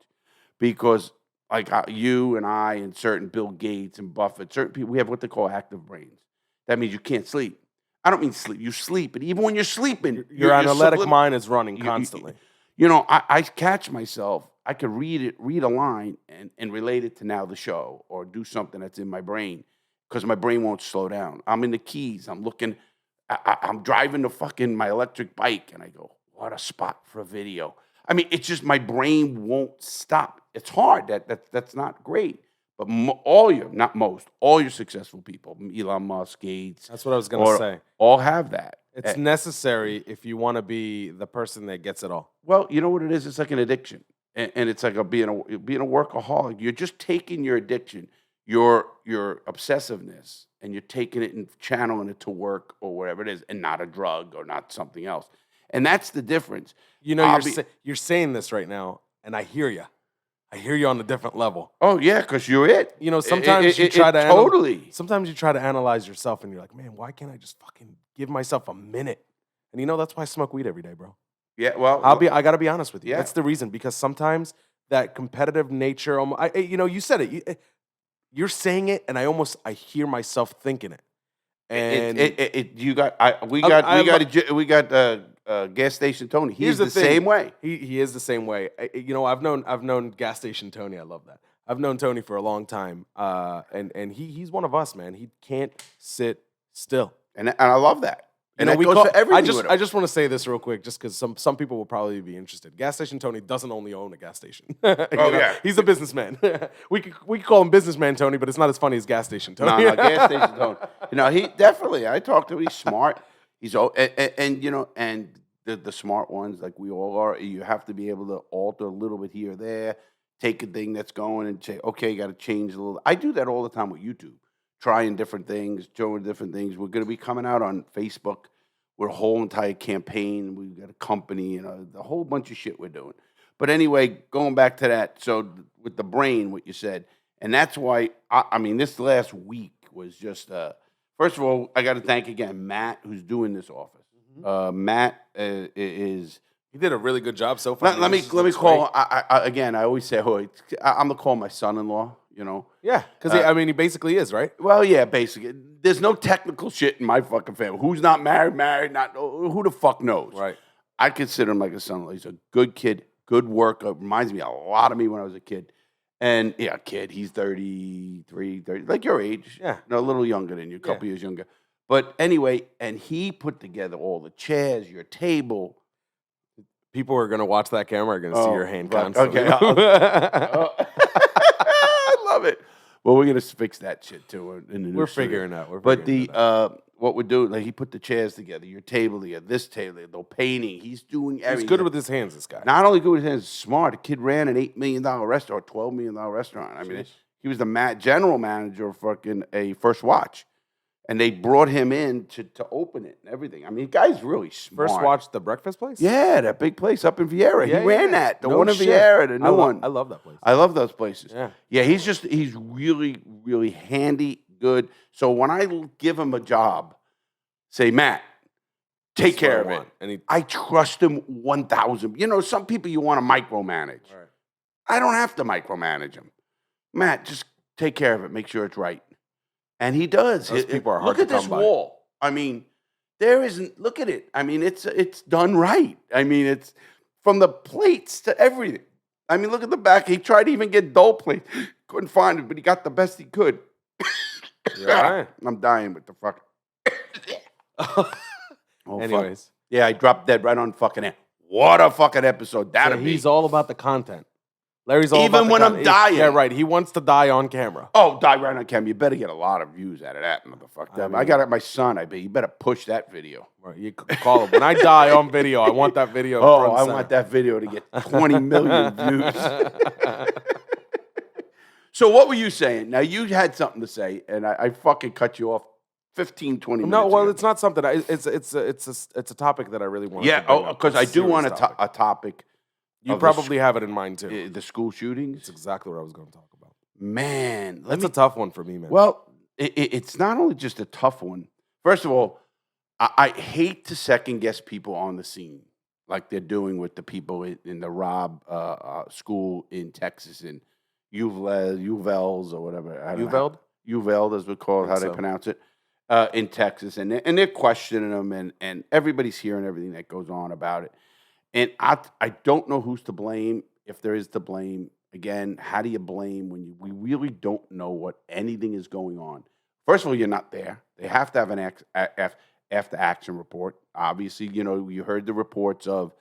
because like you and I and certain Bill Gates and Buffett, certain people, we have what they call active brains. That means you can't sleep. I don't mean sleep. You sleep, and even when you're sleeping, your analytic mind is running constantly. You know, I catch myself. I could read a line and relate it to now the show or do something that's in my brain because my brain won't slow down. I'm in the Keys. I'm looking. I'm driving my electric bike, and I go, "What a spot for a video." I mean, it's just my brain won't stop. It's hard. That's not great. But all your successful people, Elon Musk, Gates. That's what I was going to say. All have that. It's necessary if you want to be the person that gets it all. Well, you know what it is? It's like an addiction. And it's like being a workaholic. You're just taking your addiction, your obsessiveness, and you're taking it and channeling it to work or whatever it is, and not a drug or not something else. And that's the difference. You know, you're saying this right now, and I hear you. I hear you on a different level. Oh yeah, because you're it. You know, sometimes you try to sometimes you try to analyze yourself, and you're like, man, why can't I just fucking give myself a minute? And you know, that's why I smoke weed every day, bro. Yeah, well, I got to be honest with you. Yeah. That's the reason, because sometimes that competitive nature. You know, you said it. You're saying it, and I hear myself thinking it. And we got Gas Station Tony. He's the same way. He is the same way. You know, I've known Gas Station Tony. I love that. I've known Tony for a long time, and he's one of us, man. He can't sit still, and I love that. And that goes for everything. I just want to say this real quick, just because some people will probably be interested. Gas Station Tony doesn't only own a gas station. Yeah, he's a businessman. we could call him Businessman Tony, but it's not as funny as Gas Station Tony. No, Gas Station Tony. You know, he definitely. I talked to him. He's smart. He's and you know, and the smart ones like we all are. You have to be able to alter a little bit here or there. Take a thing that's going and say, okay, you got to change a little. I do that all the time with YouTube. Trying different things, showing different things. We're going to be coming out on Facebook. We're a whole entire campaign. We've got a company, you know, a whole bunch of shit we're doing. But anyway, going back to that, so with the brain, what you said, and that's why, I mean, this last week was just, first of all, I got to thank again Matt, who's doing this office. Matt is He did a really good job so far. Let me call. Again, I always say, I'm gonna call my son-in-law. You know. Yeah, because he basically is, right? Well, yeah, basically. There's no technical shit in my fucking family. Who's not married, not who the fuck knows? Right. I consider him like a son-in-law. He's a good kid, good worker. Reminds me a lot of me when I was a kid. And yeah, kid, he's 33, 30, like your age. Yeah. No, a little younger than you, a couple years younger. But anyway, and he put together all the chairs, your table. People who are going to watch that camera are going to see your hand constantly. Okay. I love it. Well, we're going to fix that shit too. In the new We're studio. figuring out. What we're doing, like he put the chairs together, your table together, this table, the painting. He's doing everything. He's good with his hands, this guy. Not only good with his hands, smart. The kid ran an $8 million restaurant, $12 million restaurant. I mean, he was the general manager of fucking a First Watch. And they brought him in to open it and everything. I mean, the guy's really smart. First Watch, the breakfast place? Yeah, that big place up in Vieira. Yeah, he ran that. The one in shit. Vieira, the new one. I love that place. I love those places. Yeah. He's really, really handy, good. So when I give him a job, say, Matt, take care of it. I trust him 1,000. You know, some people you want to micromanage. Right. I don't have to micromanage him. Matt, just take care of it. Make sure it's right. And he does. Those people are hard look to at this come by. wall. I mean, there isn't. Look at it. I mean, it's done right. I mean, it's from the plates to everything. I mean, look at the back. He tried to even get dull plates. Couldn't find it, but he got the best he could. Right. I'm dying with the fuck. Anyways. Fuck. Yeah, I dropped dead right on fucking air. What a fucking episode that'd be. He's all about the content. Larry's all even about the when content. I'm dying. Yeah, right. He wants to die on camera. Oh, die right on camera. You better get a lot of views out of that, motherfucker. I got it. My son. I bet you better push that video. Right, you call him. When I die on video, I want that video. I want that video to get 20 million views. So what were you saying? Now you had something to say, and I fucking cut you off 15, 20 minutes. No, well, ago. it's not something. It's a topic that I really want. Yeah, because I do want a topic. You probably have it in mind too. The school shootings. That's exactly what I was going to talk about. Man, that's a tough one for me, man. Well, it's not only just a tough one. First of all, I hate to second guess people on the scene like they're doing with the people in the Rob school in Texas in Uvels or whatever. Uveld, as we call it, how they pronounce it, in Texas, and they're questioning them, and everybody's hearing everything that goes on about it. And I don't know who's to blame, if there is to blame. Again, how do you blame when we really don't know what anything is going on? First of all, you're not there. They have to have an after-action report. Obviously, you know, you heard the reports of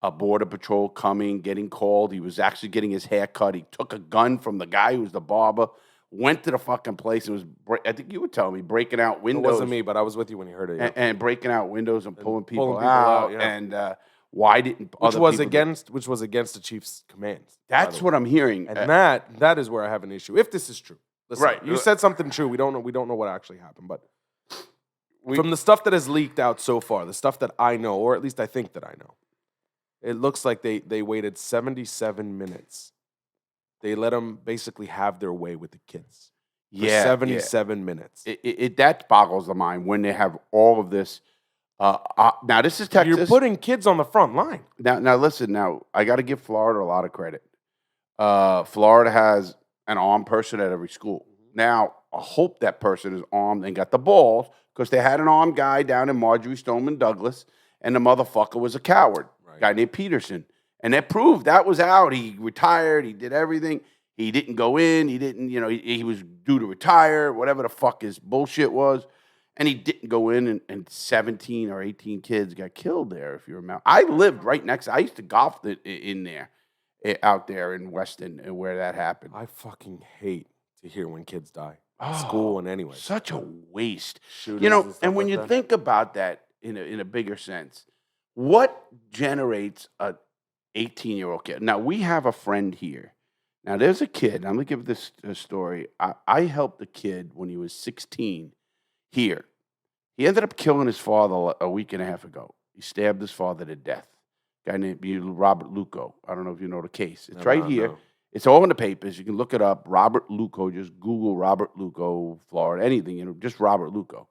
a border patrol coming, getting called. He was actually getting his hair cut. He took a gun from the guy who was the barber, went to the fucking place and was, I think you were telling me, breaking out windows. It wasn't me, but I was with you when you heard it. Yeah. And breaking out windows and pulling people out. Yeah. And why didn't which was against the chief's commands? That's what I'm hearing. And that is where I have an issue. If this is true. Listen, right. You said something true. We don't know what actually happened, but from the stuff that has leaked out so far, the stuff that I know, or at least I think that I know, it looks like they waited 77 minutes. They let them basically have their way with the kids. For 77 minutes. That boggles the mind when they have all of this. Now, this is Texas. You're putting kids on the front line. Now listen. Now, I got to give Florida a lot of credit. Florida has an armed person at every school. Now, I hope that person is armed and got the balls, because they had an armed guy down in Marjorie Stoneman Douglas, and the motherfucker was a coward. Right. A guy named Peterson. And that proved that was out. He retired. He did everything. He didn't go in. He didn't, he was due to retire, whatever the fuck his bullshit was. And he didn't go in, and 17 or 18 kids got killed there, if you remember. I lived right next. I used to golf in there, out there in Weston, where that happened. I fucking hate to hear when kids die. School and anyway. Such a waste. Shootings and when you think about that in a bigger sense, what generates a 18-year-old kid? Now, we have a friend here. Now, there's a kid. I'm going to give this story. I helped a kid when he was 16 here. He ended up killing his father a week and a half ago. He stabbed his father to death. A guy named Robert Luco. I don't know if you know the case. It's right here. No. It's all in the papers. You can look it up. Robert Luco. Just Google Robert Luco, Florida, anything. Just Robert Luco.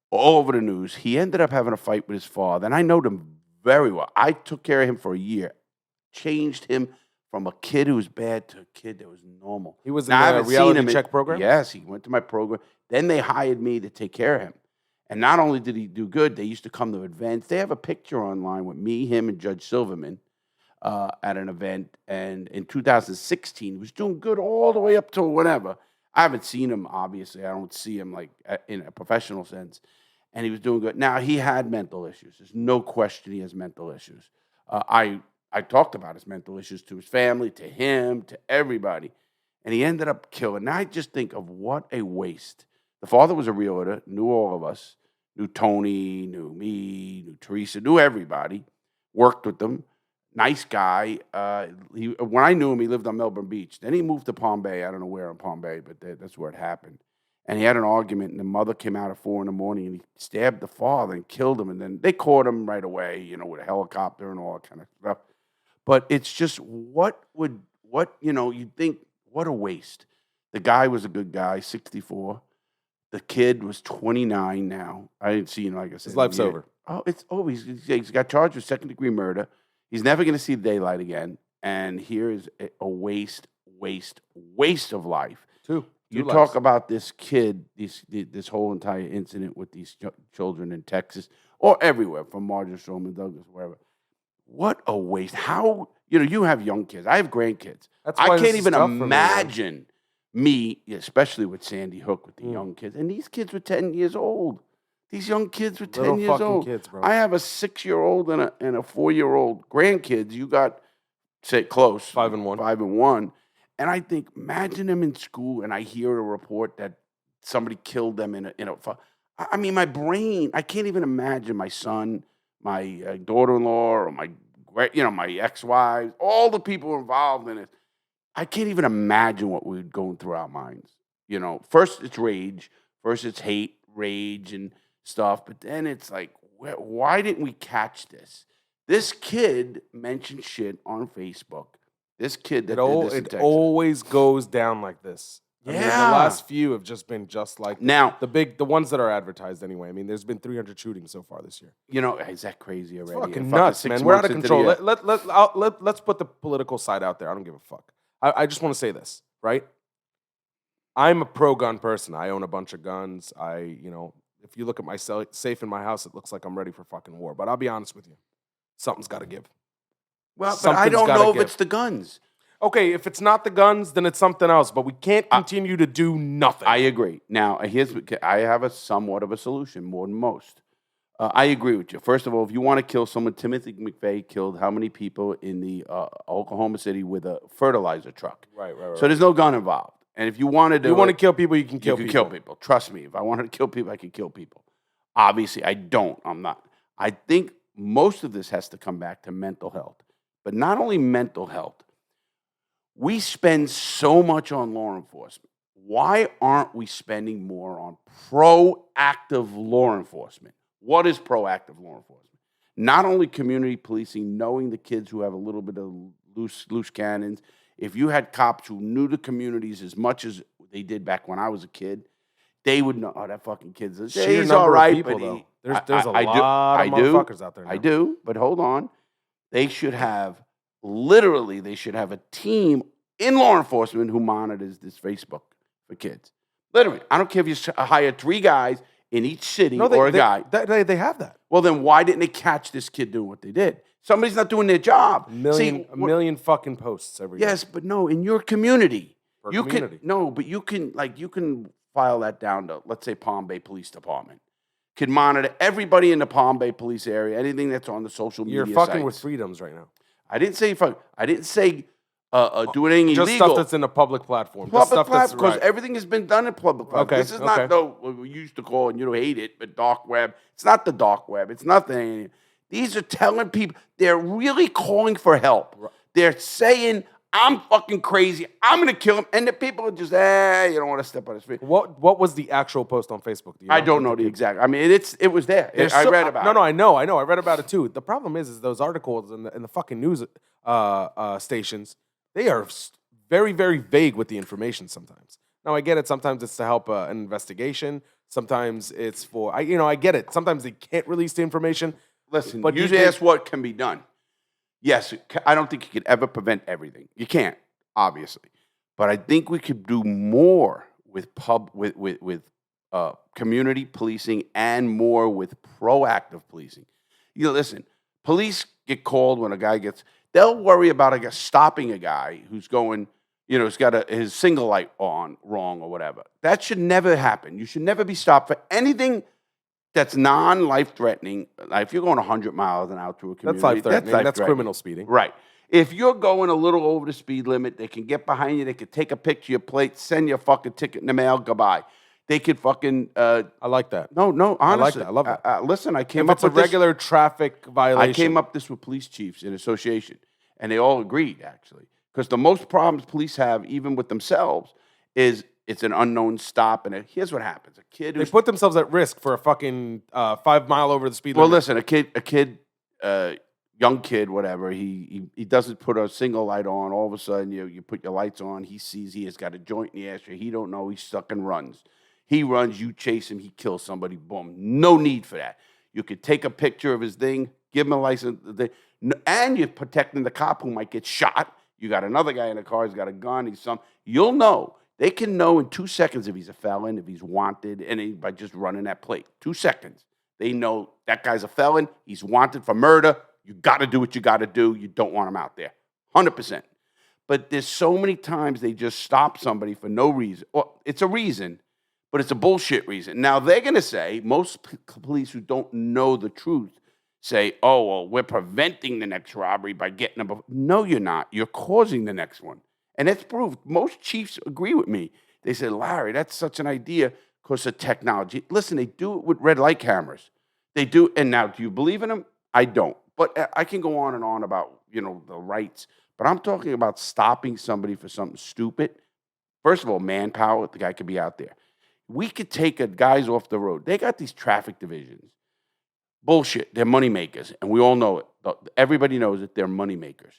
All over the news. He ended up having a fight with his father, and I know them very well. I took care of him for a year, changed him from a kid who was bad to a kid that was normal. He was in Now, I the haven't seen reality him check program? Yes, he went to my program. Then they hired me to take care of him. And not only did he do good, they used to come to events. They have a picture online with me, him, and Judge Silverman at an event. And in 2016, he was doing good all the way up to whatever. I haven't seen him, obviously. I don't see him like in a professional sense. And he was doing good. Now, he had mental issues. There's no question he has mental issues. I talked about his mental issues to his family, to him, to everybody. And he ended up killing. Now I just think of what a waste. The father was a realtor, knew all of us, knew Tony, knew me, knew Teresa, knew everybody, worked with them. Nice guy. When I knew him, he lived on Melbourne Beach. Then he moved to Palm Bay. I don't know where in Palm Bay, but that's where it happened. And he had an argument, and the mother came out at 4 a.m, and he stabbed the father and killed him. And then they caught him right away, with a helicopter and all that kind of stuff. But it's just you'd think, what a waste. The guy was a good guy, 64. The kid was 29 now. I didn't see him, like I said. His life's over. Oh, it's over. He's got charged with second-degree murder. He's never going to see daylight again. And here is a waste of life. Two You lives. talk about this kid, this whole entire incident with these children in Texas or everywhere, from Marjorie Stoneman Douglas, wherever. What a waste. How, you have young kids. I have grandkids. That's why I can't even tough for imagine me, especially with Sandy Hook, with the young kids. And these kids were 10 years old. These young kids were 10 Little years fucking old. kids, bro. I have a 6-year-old and a 4-year-old grandkids. You got, say, close. 5 and 1. 5 and 1. And I think, imagine them in school, and I hear a report that somebody killed them in a. I mean, my brain, I can't even imagine my son, my daughter-in-law, or my ex-wives, all the people involved in it. I can't even imagine what was going through our minds. First it's rage, first it's hate, rage, and stuff. But then it's like, why didn't we catch this? This kid mentioned shit on Facebook. This kid that did this in Texas. It always goes down like this. I mean, the last few have just been just like now the ones that are advertised anyway. I mean, there's been 300 shootings so far this year. Is that crazy already? It's fucking nuts, man. We're out of control. Let's put the political side out there. I don't give a fuck. I just want to say this, right? I'm a pro-gun person. I own a bunch of guns. If you look at my safe in my house, it looks like I'm ready for fucking war. But I'll be honest with you. Something's got to give. Well, but I don't know if it's the guns. Okay, if it's not the guns, then it's something else. But we can't continue to do nothing. I agree. Now, I have a somewhat of a solution, more than most. I agree with you. First of all, if you want to kill someone, Timothy McVeigh killed how many people in the Oklahoma City with a fertilizer truck? Right. So there's no gun involved. And if you want to do want to kill people, you can kill people. You can kill people. Trust me. If I wanted to kill people, I could kill people. Obviously, I don't. I'm not. I think most of this has to come back to mental health. But not only mental health. We spend so much on law enforcement. Why aren't we spending more on proactive law enforcement? What is proactive law enforcement? Not only community policing, knowing the kids who have a little bit of loose cannons. If you had cops who knew the communities as much as they did back when I was a kid, they would know, that fucking kid's he's all right. People, but there's a lot of motherfuckers out there now. I do, but hold on. They should have a team in law enforcement who monitors this Facebook for kids. Literally. I don't care if you hire 3 guys in each city or a guy. They have that. Well, then why didn't they catch this kid doing what they did? Somebody's not doing their job. A million fucking posts every day. Yes, but no, in your community. You can file that down to, let's say, Palm Bay Police Department. Can monitor everybody in the Palm Bay police area, anything that's on the social media You're fucking sites. with freedoms right now. I didn't say fuck. I didn't say do anything just illegal. Stuff that's in a public platform. Because everything has been done in public platform. Okay, This is not what we used to call, and you don't hate it, but dark web. It's not the dark web. It's nothing. These are telling people, they're really calling for help. Right. They're saying, I'm fucking crazy. I'm going to kill him. And the people are just, you don't want to step on his feet. What was the actual post on Facebook? I don't know the exact. I mean, it was there. I read about it. No, I know. I read about it too. The problem is those articles in the fucking news stations, they are very, very vague with the information sometimes. Now, I get it. Sometimes it's to help an investigation. Sometimes it's for, I get it. Sometimes they can't release the information. listen, But you you asked what can be done. Yes, I don't think you could ever prevent everything. You can't, obviously. But I think we could do more with community policing and more with proactive policing. Listen, police get called when a guy gets. They'll worry about stopping a guy who's going. He's got his single light on wrong or whatever. That should never happen. You should never be stopped for anything that's non-life threatening. Like if you're going 100 miles an hour through a community, that's life threatening. That's criminal speeding. Right. If you're going a little over the speed limit, they can get behind you. They can take a picture of your plate, send you a fucking ticket in the mail. Goodbye. They could fucking. I like that. No, honestly, I like that. I love it. Listen, I came if up it's with a regular traffic violation. I came up this with police chiefs in association, and they all agreed actually, because the most problems police have, even with themselves, is it's an unknown stop, and here's what happens: they put themselves at risk for a fucking 5 mile over the speed limit. Well, listen, a kid, young kid, whatever. He doesn't put a single light on. All of a sudden, you put your lights on. He sees he has got a joint in the ashtray. He don't know. He's stuck and runs. He runs. You chase him. He kills somebody. Boom. No need for that. You could take a picture of his thing, give him a license, and you're protecting the cop who might get shot. You got another guy in the car. He's got a gun. You'll know. They can know in 2 seconds if he's a felon, if he's wanted, and by just running that plate. 2 seconds. They know that guy's a felon. He's wanted for murder. You got to do what you got to do. You don't want him out there. 100%. But there's so many times they just stop somebody for no reason. Well, it's a reason, but it's a bullshit reason. Now, they're going to say, most police who don't know the truth say, oh, well, we're preventing the next robbery by getting them. No, you're not. You're causing the next one. And it's proved. Most chiefs agree with me. They said, Larry, that's such an idea because of technology. Listen, they do it with red light cameras. They do. And now, do you believe in them? I don't. But I can go on and on about, the rights. But I'm talking about stopping somebody for something stupid. First of all, manpower. The guy could be out there. We could take guys off the road. They got these traffic divisions. Bullshit. They're money makers. And we all know it. Everybody knows that they're money makers.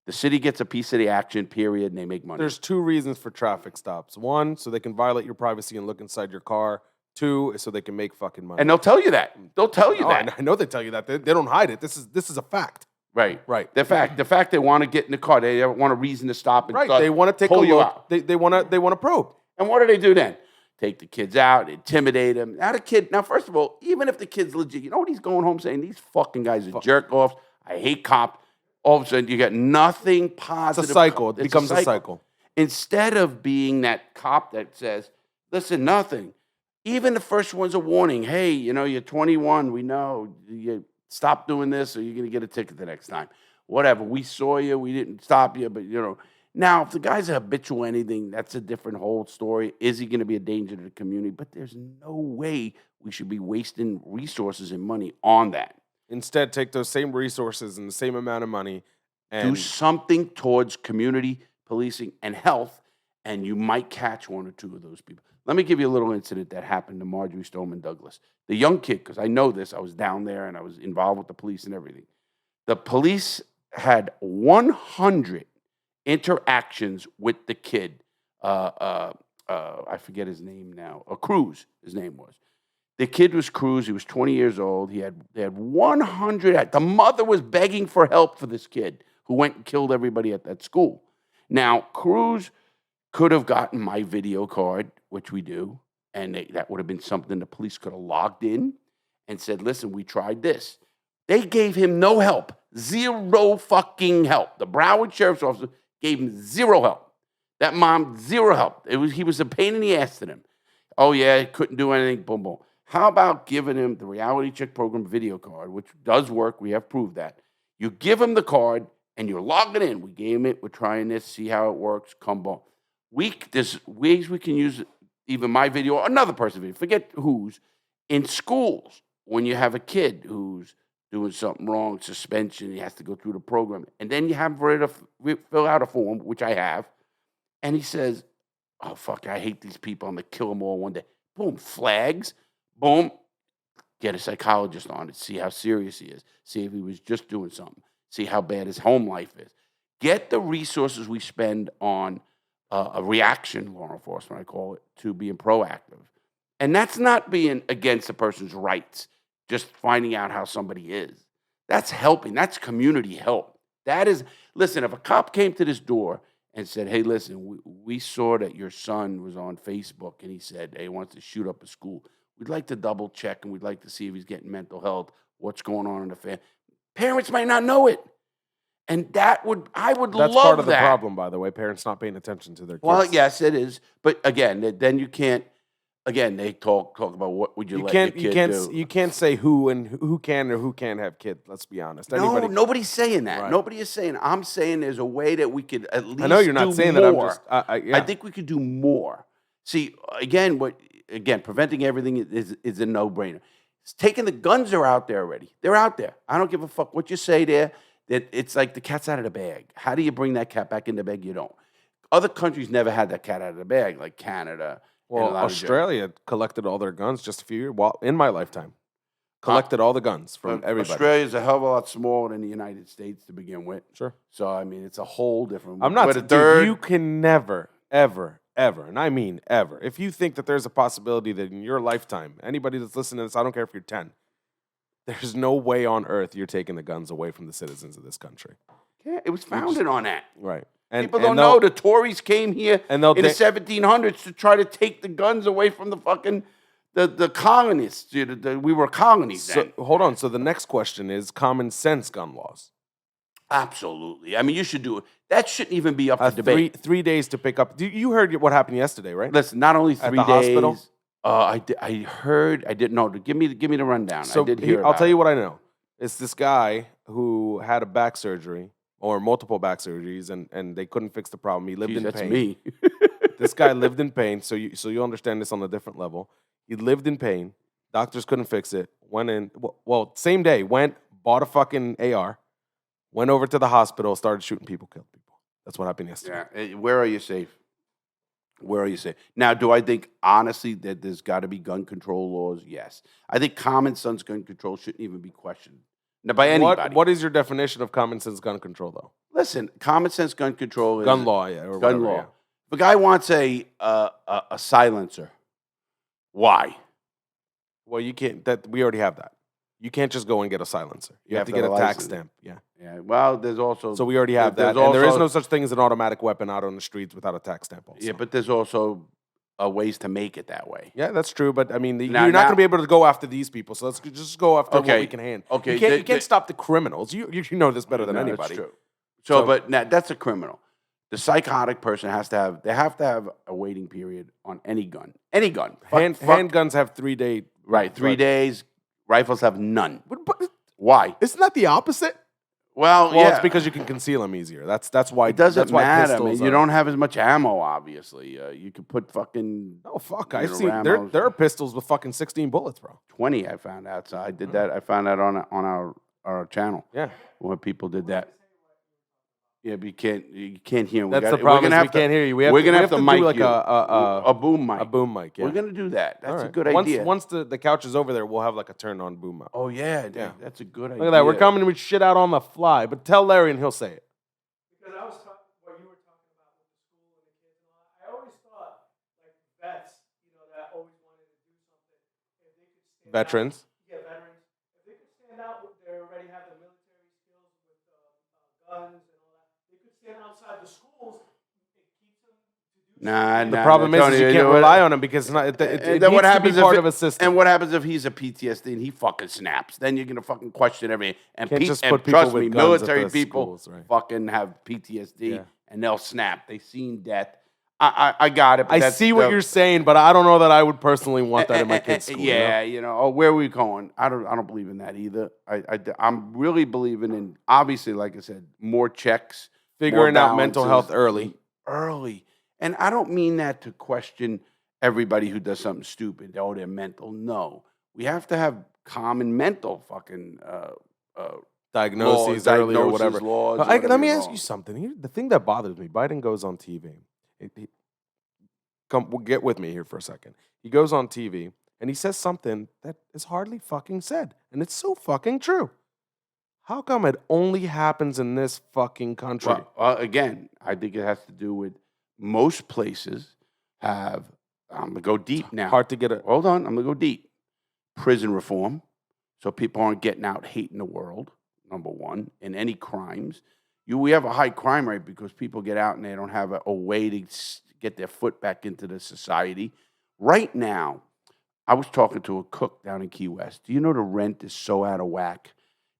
The city gets a piece of the action, period, and they make money. There's 2 reasons for traffic stops. 1, so they can violate your privacy and look inside your car. 2, is so they can make fucking money. And they'll tell you that. They'll tell you that. I know they tell you that. They don't hide it. This is a fact. Right. Right. The fact they want to get in the car. They want a reason to stop and right. They want to take a look. They want to probe. And what do then? Take the kids out, intimidate them. Now, first of all, even if the kid's legit, you know what he's going home saying? These fucking guys are jerk-offs. I hate cops. All of a sudden, you got nothing positive. It's a cycle. It becomes a cycle. Instead of being that cop that says, listen, nothing. Even the first one's a warning. Hey, you're 21. We know. You stop doing this or you're going to get a ticket the next time. Whatever. We saw you. We didn't stop you. But, Now, if the guy's a habitual anything, that's a different whole story. Is he going to be a danger to the community? But there's no way we should be wasting resources and money on that. Instead, take those same resources and the same amount of money and do something towards community policing and health, and you might catch 1 or 2 of those people. Let me give you a little incident that happened to Marjorie Stoneman Douglas. The young kid, because I know this, I was down there and I was involved with the police and everything. The police had 100 interactions with the kid. I forget his name now. Cruz, his name was. The kid was Cruz. He was 20 years old. They had 100. The mother was begging for help for this kid who went and killed everybody at that school. Now, Cruz could have gotten my video card, which we do, and that would have been something the police could have logged in and said, listen, we tried this. They gave him no help. 0 fucking help. The Broward Sheriff's Office gave him 0 help. That mom, 0 help. He was a pain in the ass to them. Oh, yeah, couldn't do anything, boom, boom. How about giving him the reality check program video card, which does work. We have proved that. You give him the card, and you're logging in. We gave him it. We're trying this, see how it works. Come on. There's ways we can use even my video or another person's video. Forget whose. In schools, when you have a kid who's doing something wrong, suspension, he has to go through the program. And then you have him fill out a form, which I have. And he says, oh, fuck, I hate these people. I'm going to kill them all one day. Boom, flags. Boom, get a psychologist on it. See how serious he is. See if he was just doing something. See how bad his home life is. Get the resources we spend on a reaction, law enforcement, I call it, to being proactive. And that's not being against a person's rights, just finding out how somebody is. That's helping. That's community help. That is, listen, if a cop came to this door and said, hey, listen, we saw that your son was on Facebook and he said, hey, he wants to shoot up a school. We'd like to double check and we'd like to see if he's getting mental health, what's going on in the family. Parents might not know it. And I would That's love that. That's part of the problem, by the way, parents not paying attention to their kids. Well, yes, it is. But again, then you can't, again, they talk about what would you let your kid do. You can't say who can or who can't have kids, let's be honest. No, nobody's saying that. Right. Nobody is saying. I'm saying there's a way that we could at least I know you're not saying more. That. I'm just, I think we could do more. See, again, preventing everything is a no-brainer. Taking the guns are out there already. They're out there. I don't give a fuck what you say there. That it's like the cat's out of the bag. How do you bring that cat back in the bag? You don't. Other countries never had that cat out of the bag, like Canada. Well, Australia collected all their guns just a few years. Well, in my lifetime, collected all the guns from everybody. Australia's a hell of a lot smaller than the United States to begin with. Sure. So I mean, it's a whole different. I'm not. Dude, you can never, ever, and I mean ever, if you think that there's a possibility that in your lifetime, anybody that's listening to this, I don't care if you're 10. There's no way on earth you're taking the guns away from the citizens of this country. Yeah, it was founded on that. Right. People don't know the Tories came here in the 1700s to try to take the guns away from the fucking the colonists. We were colonies then. Hold on. So the next question is common sense gun laws. Absolutely. I mean, you should do it. That shouldn't even be up for debate. 3 days to pick up. You heard what happened yesterday, right? Listen, not only 3 At days. the hospital? I heard. I didn't know. Give me the rundown. So I did hear. I'll tell you what I know. It's this guy who had a back surgery or multiple back surgeries, and they couldn't fix the problem. He lived in pain. That's me. This guy lived in pain. So you understand this on a different level. He lived in pain. Doctors couldn't fix it. Went in. Well, same day. Bought a fucking AR. Went over to the hospital. Started shooting people. Killed people. That's what happened yesterday. Yeah. Where are you safe? Where are you safe? Now, do I think, honestly, that there's got to be gun control laws? Yes. I think common sense gun control shouldn't even be questioned by anybody. What is your definition of common sense gun control, though? Listen, common sense gun control is... Gun law, yeah. Or gun whatever, law. Yeah. If a guy wants a silencer, why? Well, you can't... We already have that. You can't just go and get a silencer. You have to get a tax stamp. Yeah. Yeah. Well, there's also... So we already have that. And there is no such thing as an automatic weapon out on the streets without a tax stamp also. Yeah, but there's also ways to make it that way. Yeah, that's true. But, I mean, you're not going to be able to go after these people. So let's just go after what we can handle. Okay. You can't stop the criminals. You know this better than anybody. That's true. So, but now, that's a criminal. The psychotic person have to have a waiting period on any gun. Any gun. Handguns have 3 day. Right, 3 days. Rifles have none. But why? Isn't that the opposite? Well, yeah. It's because you can conceal them easier. That's why. It doesn't matter. I mean, you don't have as much ammo, obviously. You can put fucking... Oh, fuck. I've seen... There are pistols with fucking 16 bullets, bro. 20, I found out. So I did that. I found that on our channel. Yeah. When people did that. Yeah, but you can't hear. That's the problem. We can't hear you. We're gonna have to mic do like you. a boom mic. A boom mic. Yeah. We're gonna do that. That's a good idea. Once the couch is over there, we'll have like a turn on boom mic. Oh yeah, that's a good idea. Look at that. We're coming with shit out on the fly. But tell Larry and he'll say it. Because I was talking what you were talking about with the school and the kids and all that. I always thought like vets, that always wanted to do something. If they could stand Veterans. Out, veterans. If they could stand out, they already have the military skills with guns. Outside the schools, it keeps them to do the problem is you can't rely on him because it needs to be part of a system. And what happens if he's a PTSD and he fucking snaps? Then you're going to fucking question everything. And, trust me, military people fucking have PTSD and they'll snap. They've seen death. I got it. But I see what you're saying, but I don't know that I would personally want that in my kid's school. Yeah, where are we going? I don't believe in that either. I'm really believing in, obviously, like I said, more checks. Figuring out mental health early. And I don't mean that to question everybody who does something stupid. Oh, they're mental. No. We have to have common mental fucking diagnoses early or whatever. Let me ask you something. The thing that bothers me, Biden goes on TV. Get with me here for a second. He goes on TV and he says something that is hardly fucking said. And it's so fucking true. How come it only happens in this fucking country? Well, again, I think it has to do with most places have, I'm going to go deep now. Hard to get it. Hold on, I'm going to go deep. Prison reform, so people aren't getting out hating the world. number one, in any crimes. We have a high crime rate because people get out and they don't have a way to get their foot back into the society. Right now, I was talking to a cook down in Key West. Do you know the rent is so out of whack?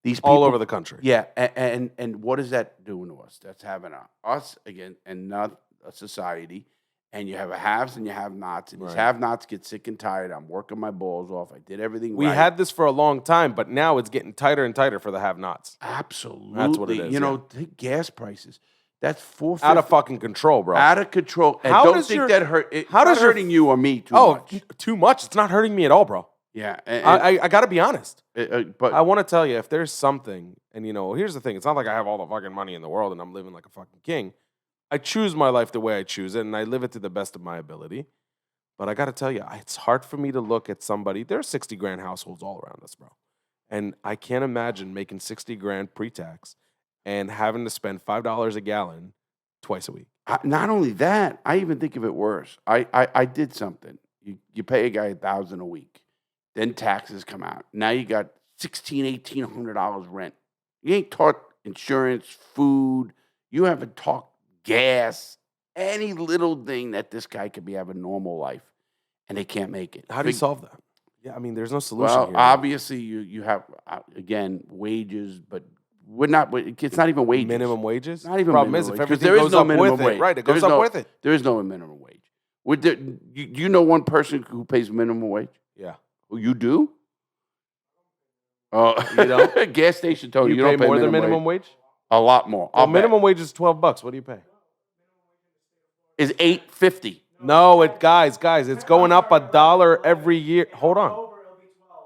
These people, all over the country. Yeah, and what is that doing to us? That's having us again and not a society. And you have a haves and you have nots, and these have-nots get sick and tired. I'm working my balls off. I did everything We right. had this for a long time, but now it's getting tighter and tighter for the have-nots. Absolutely. That's what it is. You know, take gas prices. That's $4.50. Out of fucking control, bro. Out of control. And How don't does think your- that hurt. It's how not does your- hurting you or me too much. Too much. It's not hurting me at all, bro. Yeah. I got to be honest. But I want to tell you, if there's something, and here's the thing. It's not like I have all the fucking money in the world and I'm living like a fucking king. I choose my life the way I choose it, and I live it to the best of my ability. But I got to tell you, it's hard for me to look at somebody. There are 60 grand households all around us, bro. And I can't imagine making 60 grand pre-tax and having to spend $5 a gallon twice a week. not only that, I even think of it worse. I did something. You pay a guy $1,000 a week. Then taxes come out. Now you got $1,800 rent. You ain't taught insurance, food. You haven't taught gas, any little thing that this guy could be having a normal life, and they can't make it. How do you solve that? Yeah, I mean, there's no solution Well, here. obviously you have again wages, but we're not. It's not even wages. Minimum wages? Not even Problem minimum is, if wage, 'cause everything there is goes no up minimum with wage. it, right, it There goes is up no- with it. There is no minimum wage. You know one person who pays minimum wage? Yeah. Oh, you do? Oh, You don't? Gas station told you, You you pay don't pay more than minimum minimum wage? A lot more. Well, I'll bet. minimum wage is $12. What do you pay? Is $8.50. No, guys, it's going up $1 every year. Hold on. October it'll be 12.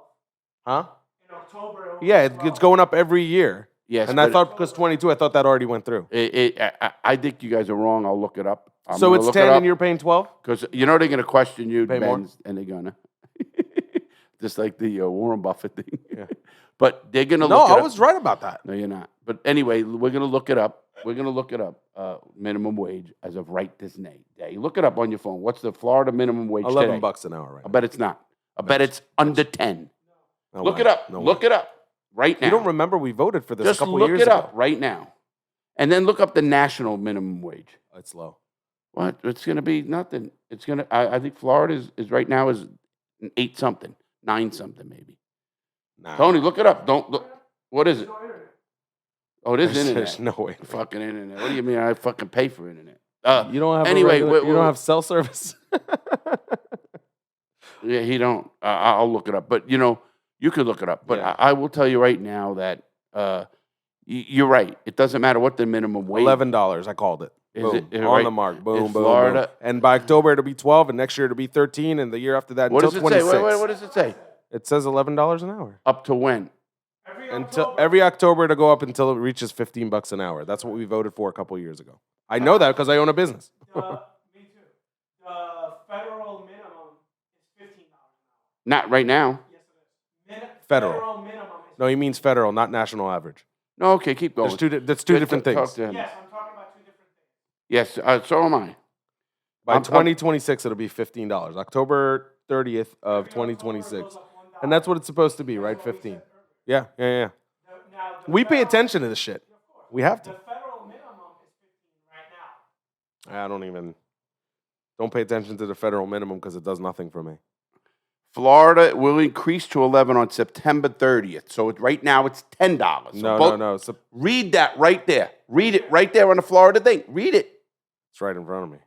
Huh? In October it'll Yeah, be 12. it's going up every year. Yes, And I but thought because 22, I thought that already went through. I think you guys are wrong. I'll look it up. So it's 10 and you're paying 12? Because they're going to question you, Pay more? Benz, and they're going to. Just like the Warren Buffett thing. Yeah. But they're going to No, look it I up. was right about that. No, you're not. But anyway, we're going to look it up. We're going to look it up. Minimum wage as of right this day. Look it up on your phone. What's the Florida minimum wage today? $11 an hour right I now. bet it's not. I bet it's under 10. No Look way. it up. No Look way. it up right now. You don't remember we voted for this Just a couple look years it ago. up right now. And then look up the national minimum wage. It's low. What? It's going to be nothing. It's going to, I think Florida is right now is 8 something, 9 something maybe. Nah. Tony, look it up. Don't look. What is it? No internet. Oh, it is There's internet. no way. Fucking internet. What do you mean I fucking pay for internet? You don't have anyway, you don't have cell service. Yeah, he don't. I'll look it up. But, you can look it up. But Yeah. I will tell you right now that you're right. It doesn't matter what the minimum wage $11. I called it. Is Boom. it- On right? the mark. Boom, Is boom, Florida- boom. And by October it'll be 12, and next year it'll be 13, and the year after that What until does it say? 26. What does it say? It says $11 an hour. Up to when? Until every October to go up until it reaches $15 an hour. That's what we voted for a couple years ago. I know that because I own a business. Me too. The federal minimum is $15 an hour. Not right now. Yes, it is. Federal. Federal minimum is No, he means federal, not national average. No, okay, keep going. That's two different Talk things. to him. Yes, I'm talking about two different things. Yes, so am I. By I'm- 2026, it'll be $15. October 30th of Every October it 2026. goes up $1. And that's what it's supposed to be, right? That's what we 15. said earlier. Yeah. Now, the We pay federal- attention to this shit. Of course. We have to. The federal minimum is 15 right now. I don't pay attention to the federal minimum because it does nothing for me. Florida will increase to 11 on September 30th. So right now it's $10. So No. So read that right there. Read it right there on the Florida thing. Read it. it's right in front of me.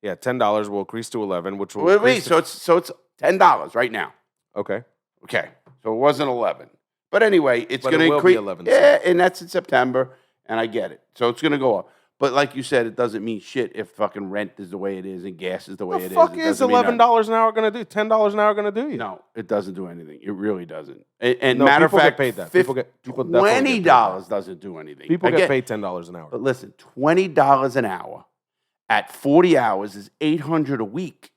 Yeah, $10 will increase to 11, which will Wait, increase to- so it's $10 right now. Okay. Okay, so it wasn't 11. But anyway, it's But going it to will be increase. 11 Yeah, and that's in September, and I get it. So it's going to go up. But like you said, it doesn't mean shit if fucking rent is the way it is and gas is the way The it fuck is. It is doesn't mean nothing. $11 an hour going to do? $10 an hour going to do you? No, it doesn't do anything. It really doesn't. And No, matter of people get fact, paid that. People definitely get paid $20 doesn't do anything. People Again, get paid $10 an hour. But listen, $20 an hour at 40 hours is $800 a week.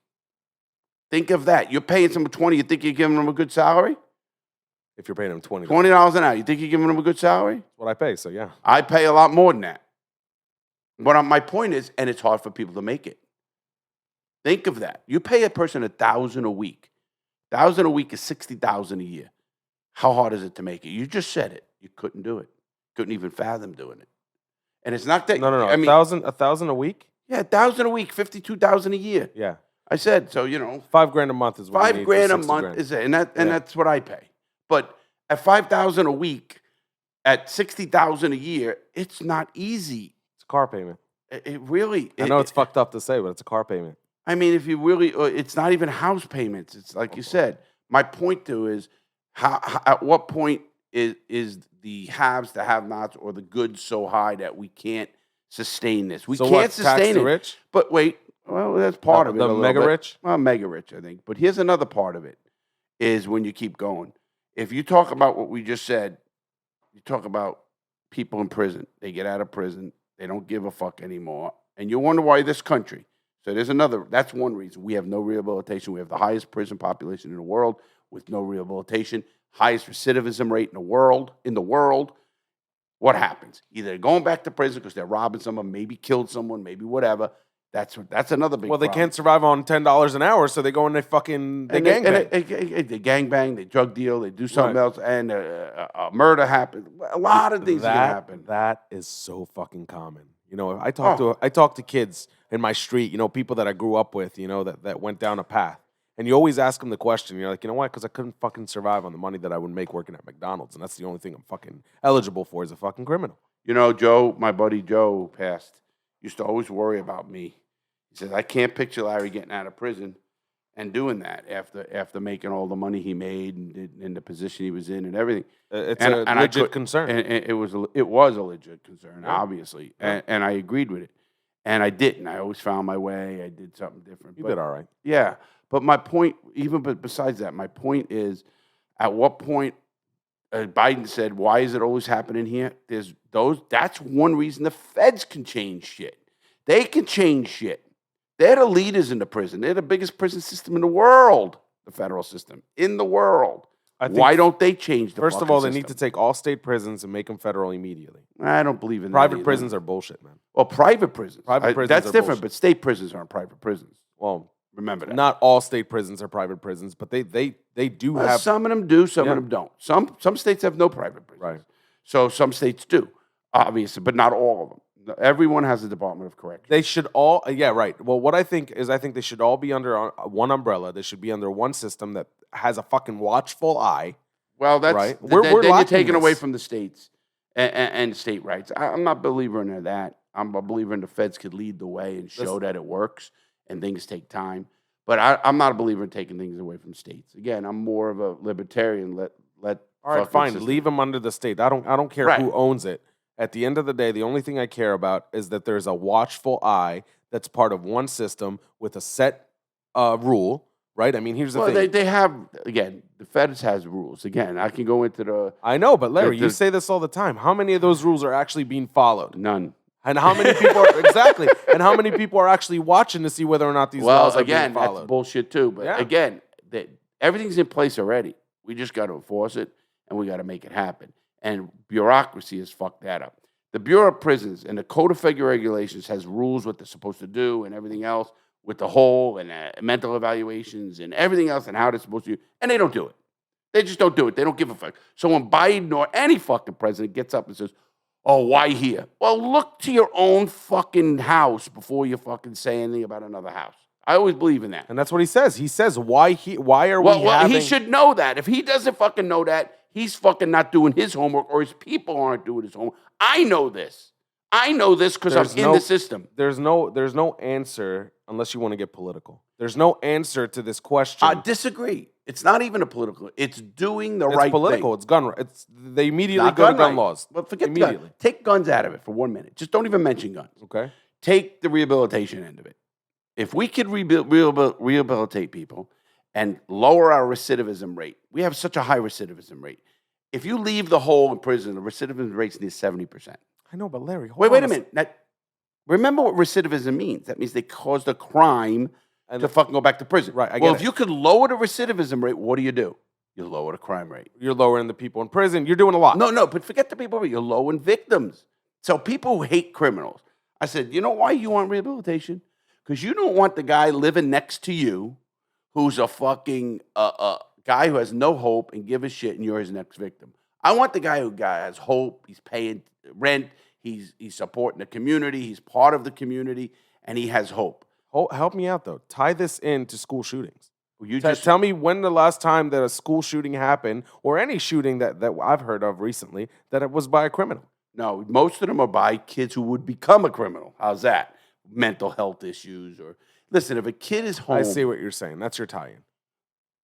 Think of that. You're paying someone 20. You think you're giving them a good salary? If you're paying them $20. $20 an hour. You think you're giving them a good salary? That's what I pay, so yeah. I pay a lot more than that. But my point is, and it's hard for people to make it. Think of that. You pay a person $1,000 a week. $1,000 a week is $60,000 a year. How hard is it to make it? You just said it. You couldn't do it. couldn't even fathom doing it. And it's not that. No. I mean, $1,000 a week? yeah, $1,000 a week, $52,000 a year. Yeah. I said so. You know, $5,000 a month is what you need for $5,000 a 60 month grand. is it, and that's what I pay. But at $5,000 a week, at $60,000 a year, it's not easy. It's a car payment. It really. I know it's fucked up to say, but it's a car payment. I mean, if you really, it's not even house payments. It's like you said. My point though is, how at what point is the haves, the have-nots, or the goods so high that we can't sustain this? We So can't what, sustain tax the it. rich? But wait, well, that's part of it. The a little mega bit. rich? Well, mega rich, I think. But here's another part of it: is when you keep going. If you talk about what we just said, you talk about people in prison. They get out of prison. They don't give a fuck anymore. And you wonder why this country. So there's another. That's one reason. We have no rehabilitation. We have the highest prison population in the world with no rehabilitation. Highest recidivism rate in the world. What happens? Either they're going back to prison because they're robbing someone, maybe killed someone, maybe whatever. That's another big Well, they problem. can't survive on $10 an hour, so they go and they gangbang. They gangbang, they drug deal, they do something else, and a murder happens. A lot of things can happen. That is so fucking common. You know, I talk to kids in my street, you know, people that I grew up with, you know, that went down a path. And you always ask them the question, you're like, you know what? Because I couldn't fucking survive on the money that I would make working at McDonald's. And that's the only thing I'm fucking eligible for as a fucking criminal. You know, Joe, my buddy Joe passed, used to always worry about me. He says, I can't picture Larry getting out of prison and doing that after making all the money he made and the position he was in and everything. It's a legit concern. And it was a legit concern, obviously. Yeah. And I agreed with it. And I didn't. I always found my way. I did something different. You did all right. Yeah. But my point, besides that, my point is, at what point Biden said, why is it always happening here? That's one reason the feds can change shit. They can change shit. They're the leaders in the prison. They're the biggest prison system in the world, the federal system, in the world. Why don't they change the First of all, they system? need to take all state prisons and make them federal immediately. I don't believe in Private that prisons are bullshit, man. Well, private prisons. Private prisons that's are different, bullshit. but state prisons aren't private prisons. Well, remember that. Not all state prisons are private prisons, but they do have. Some of them do, some of them don't. Some states have no private prisons. Right. So some states do, obviously, but not all of them. Everyone has a Department of Corrections. They should all, yeah, right. Well, what I think they should all be under one umbrella. They should be under one system that has a fucking watchful eye. Well, that's right. Then you're taking this. away from the states and state rights. I'm not a believer in that. I'm a believer in the feds could lead the way and show that it works, and things take time. But I'm not a believer in taking things away from states. Again, I'm more of a libertarian. Let all right, fine. system. Leave them under the state. I don't care who owns it. At the end of the day, the only thing I care about is that there's a watchful eye that's part of one system with a set rule, right? I mean, here's the thing. They have, again, the feds has rules. Again, I can go into the... I know, but Larry, you say this all the time. How many of those rules are actually being followed? None. And how many people are, exactly, and how many people are actually watching to see whether or not these laws are being followed? That's bullshit too. But again, everything's in place already. We just got to enforce it, and we got to make it happen. And bureaucracy has fucked that up. The Bureau of Prisons and the Code of Federal Regulations has rules what they're supposed to do and everything else with the whole and mental evaluations and everything else and how they're supposed to do. And they don't do it. They just don't do it. They don't give a fuck. So when Biden or any fucking president gets up and says, oh, why here? Well, look to your own fucking house before you fucking say anything about another house. I always believe in that. And that's what he says. He says, why are we having... Well, he should know that. If he doesn't fucking know that, he's fucking not doing his homework or his people aren't doing his homework. I know this. I know this because I'm in the system. There's no answer unless you want to get political. There's no answer to this question. I disagree. It's not even a political. It's doing the right political. thing. It's gun. They immediately go to gun laws. But forget immediately. Guns. Take guns out of it for 1 minute. Just don't even mention guns. Okay. Take the rehabilitation end of it. If we could rehabilitate people and lower our recidivism rate, we have such a high recidivism rate. If you leave the hole in prison, the recidivism rate's near 70%. I know, but Larry, wait a minute. Now, remember what recidivism means. That means they caused a crime to fucking go back to prison. Right, if you could lower the recidivism rate, what do? You lower the crime rate. You're lowering the people in prison. You're doing a lot. No, but forget the people. You're lowering victims. So people who hate criminals. I said, you know why you want rehabilitation? Because you don't want the guy living next to you who's a fucking guy who has no hope and give a shit and you're his next victim. I want the guy who has hope. He's paying rent. He's supporting the community. He's part of the community, and he has hope. Help me out though. Tie this into school shootings. You Tell me when the last time that a school shooting happened, or any shooting that I've heard of recently, that it was by a criminal. No, most of them are by kids who would become a criminal. How's that? Mental health issues, or listen, if a kid is home. I see what you're saying. That's your tie-in.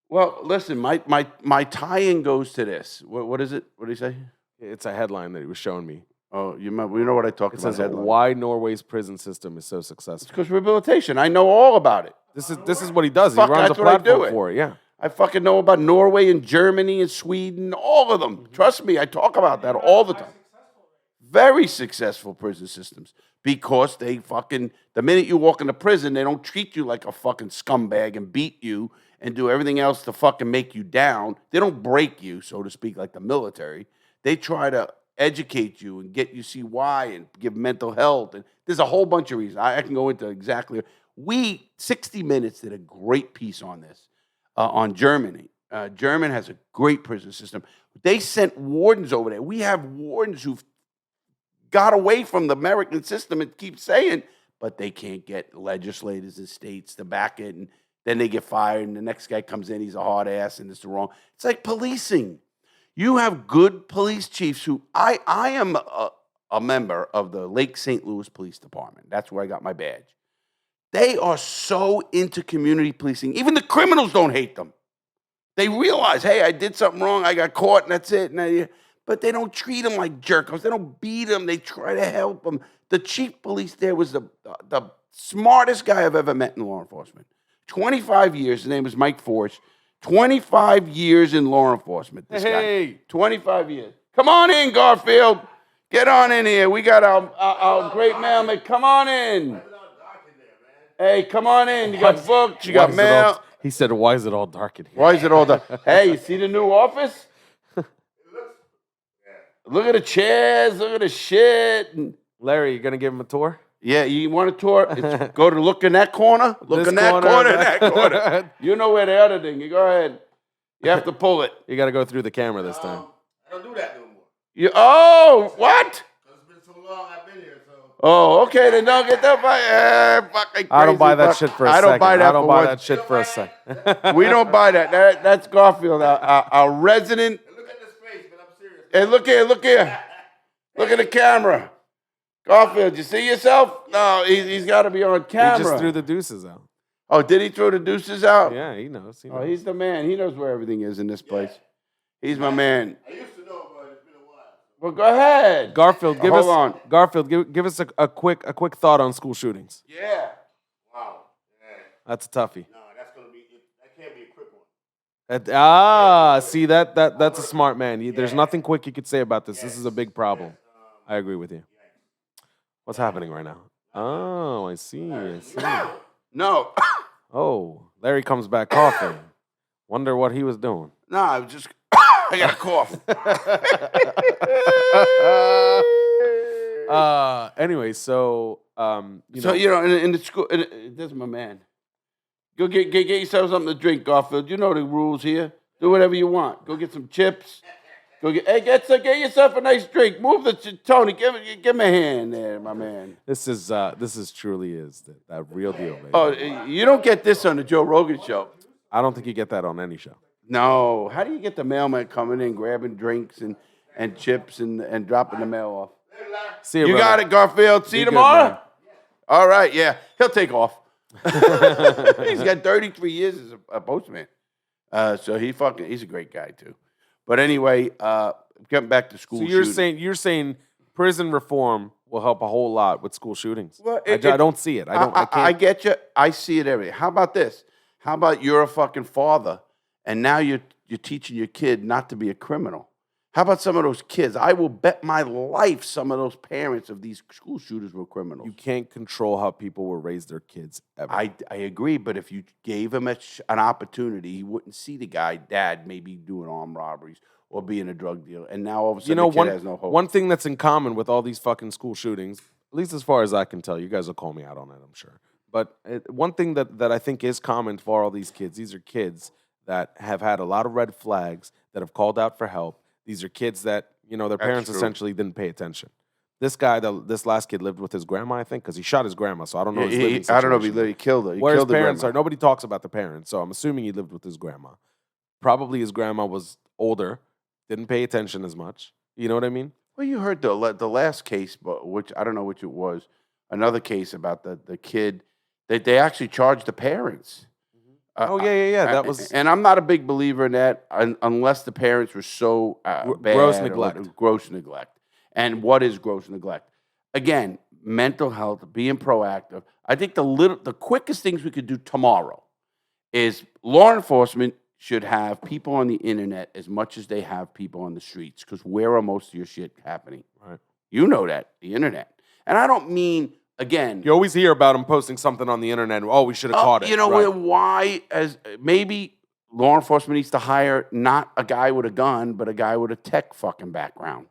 Well, listen, my tie-in goes to this. What is it? What did he say? It's a headline that he was showing me. Oh, you know what I talked It about. says why Norway's prison system is so successful. Because rehabilitation. I know all about it. This is what he does. He Fuck, runs a that's what I do platform it. for it. Yeah. I fucking know about Norway and Germany and Sweden, all of them. Trust me, I talk about that all the time. Very successful prison systems because they fucking, the minute you walk into prison, they don't treat you like a fucking scumbag and beat you and do everything else to fucking make you down. They don't break you, so to speak, like the military. They try to educate you and get you see why and give mental health. And there's a whole bunch of reasons. I can go into exactly. 60 Minutes did a great piece on this, on Germany. Germany has a great prison system. They sent wardens over there. We have wardens who've got away from the American system and keep saying, but they can't get legislators in states to back it, and then they get fired, and the next guy comes in, he's a hard ass, and it's wrong. It's like policing. You have good police chiefs who, I am a member of the Lake St. Louis Police Department. That's where I got my badge. They are so into community policing. Even the criminals don't hate them. They realize, hey, I did something wrong, I got caught, and that's it. But they don't treat them like jerkos. They don't beat them. They try to help them. The chief police there was the smartest guy I've ever met in law enforcement. 25 years. His name was Mike Forge. 25 years in law enforcement, this guy. 25 years. Come on in, Garfield. Get on in here. We got our great mailman. Come on in. Hey, come on in. You got books. You got mail. He said, why is it all dark in here? Why is it all dark? Hey, you see the new office? Look at the chairs. Look at the shit. Larry, you going to give him a tour? Yeah, you want a tour? Go to look in that corner. Look in that corner, that corner. You know where the other thing. You go ahead. You have to pull it. You got to go through the camera this time. I don't do that no more. What? It's been so long I've been here, so. Oh, okay, then don't get that. I don't buy that shit for a second. I don't buy that. I don't buy that shit for a second. We don't buy that. That's Garfield, our resident. Look at this face, but I'm serious. Hey, look here. Look at the camera. Garfield, you see yourself? No, he's got to be on camera. He just threw the deuces out. Oh, did he throw the deuces out? Yeah, he knows. Oh, he's the man. He knows where everything is in this place. He's my man. I used to know, but it's been a while. Well, go ahead. Garfield, give us a quick thought on school shootings. Yeah. Wow. Yeah. That's a toughie. No, that's gonna be. That can't be a quick one. See that's a smart man. There's nothing quick you could say about this. This is a big problem. I agree with you. What's happening right now? Oh, I see. No. Oh, Larry comes back coughing. Wonder what he was doing. No, I was just. I got a cough. Anyway, so in the school, this is my man. Go get yourself something to drink, Garfield. You know the rules here. Do whatever you want. Go get some chips. Get yourself a nice drink. Move Tony. Give me a hand there, my man. This is truly that real deal, baby. Oh, you don't get this on the Joe Rogan show. I don't think you get that on any show. No. How do you get the mailman coming in, grabbing drinks and chips and dropping the mail off? See you, You brother. got it, Garfield. See you tomorrow? Good, all right, yeah. He'll take off. He's got 33 years as a postman. So he's a great guy, too. But anyway, getting back to school So shooting. you're saying prison reform will help a whole lot with school shootings. Well, I don't see it. I can't. I get you. I see it every day. How about this? How about you're a fucking father, and now you're teaching your kid not to be a criminal? How about some of those kids? I will bet my life some of those parents of these school shooters were criminals. You can't control how people will raise their kids ever. I agree, but if you gave him an opportunity, he wouldn't see the dad maybe doing armed robberies or being a drug dealer, and now all of a sudden the kid has no hope. One thing that's in common with all these fucking school shootings, at least as far as I can tell, you guys will call me out on it, I'm sure. But one thing that I think is common for all these kids, these are kids that have had a lot of red flags, that have called out for help. These are kids that, their That's parents true. essentially didn't pay attention. This guy, this last kid lived with his grandma, I think, because he shot his grandma, so I don't know his living situation. I don't know if he killed her. He Where his killed the parents grandma. are, nobody talks about the parents, so I'm assuming he lived with his grandma. Probably his grandma was older, didn't pay attention as much. You know what I mean? Well, you heard the last case, but which I don't know which it was. Another case about the kid that they actually charged the parents. Yeah. That was, and I'm not a big believer in that unless the parents were so bad. Gross neglect. Gross neglect. And what is gross neglect? Again, mental health, being proactive. I think the quickest things we could do tomorrow is law enforcement should have people on the internet as much as they have people on the streets, because where are most of your shit happening? Right. You know that, the internet. And I don't mean, again, you always hear about him posting something on the internet. Oh, we should have caught it. You know, right. why? As maybe law enforcement needs to hire not a guy with a gun, but a guy with a tech fucking background.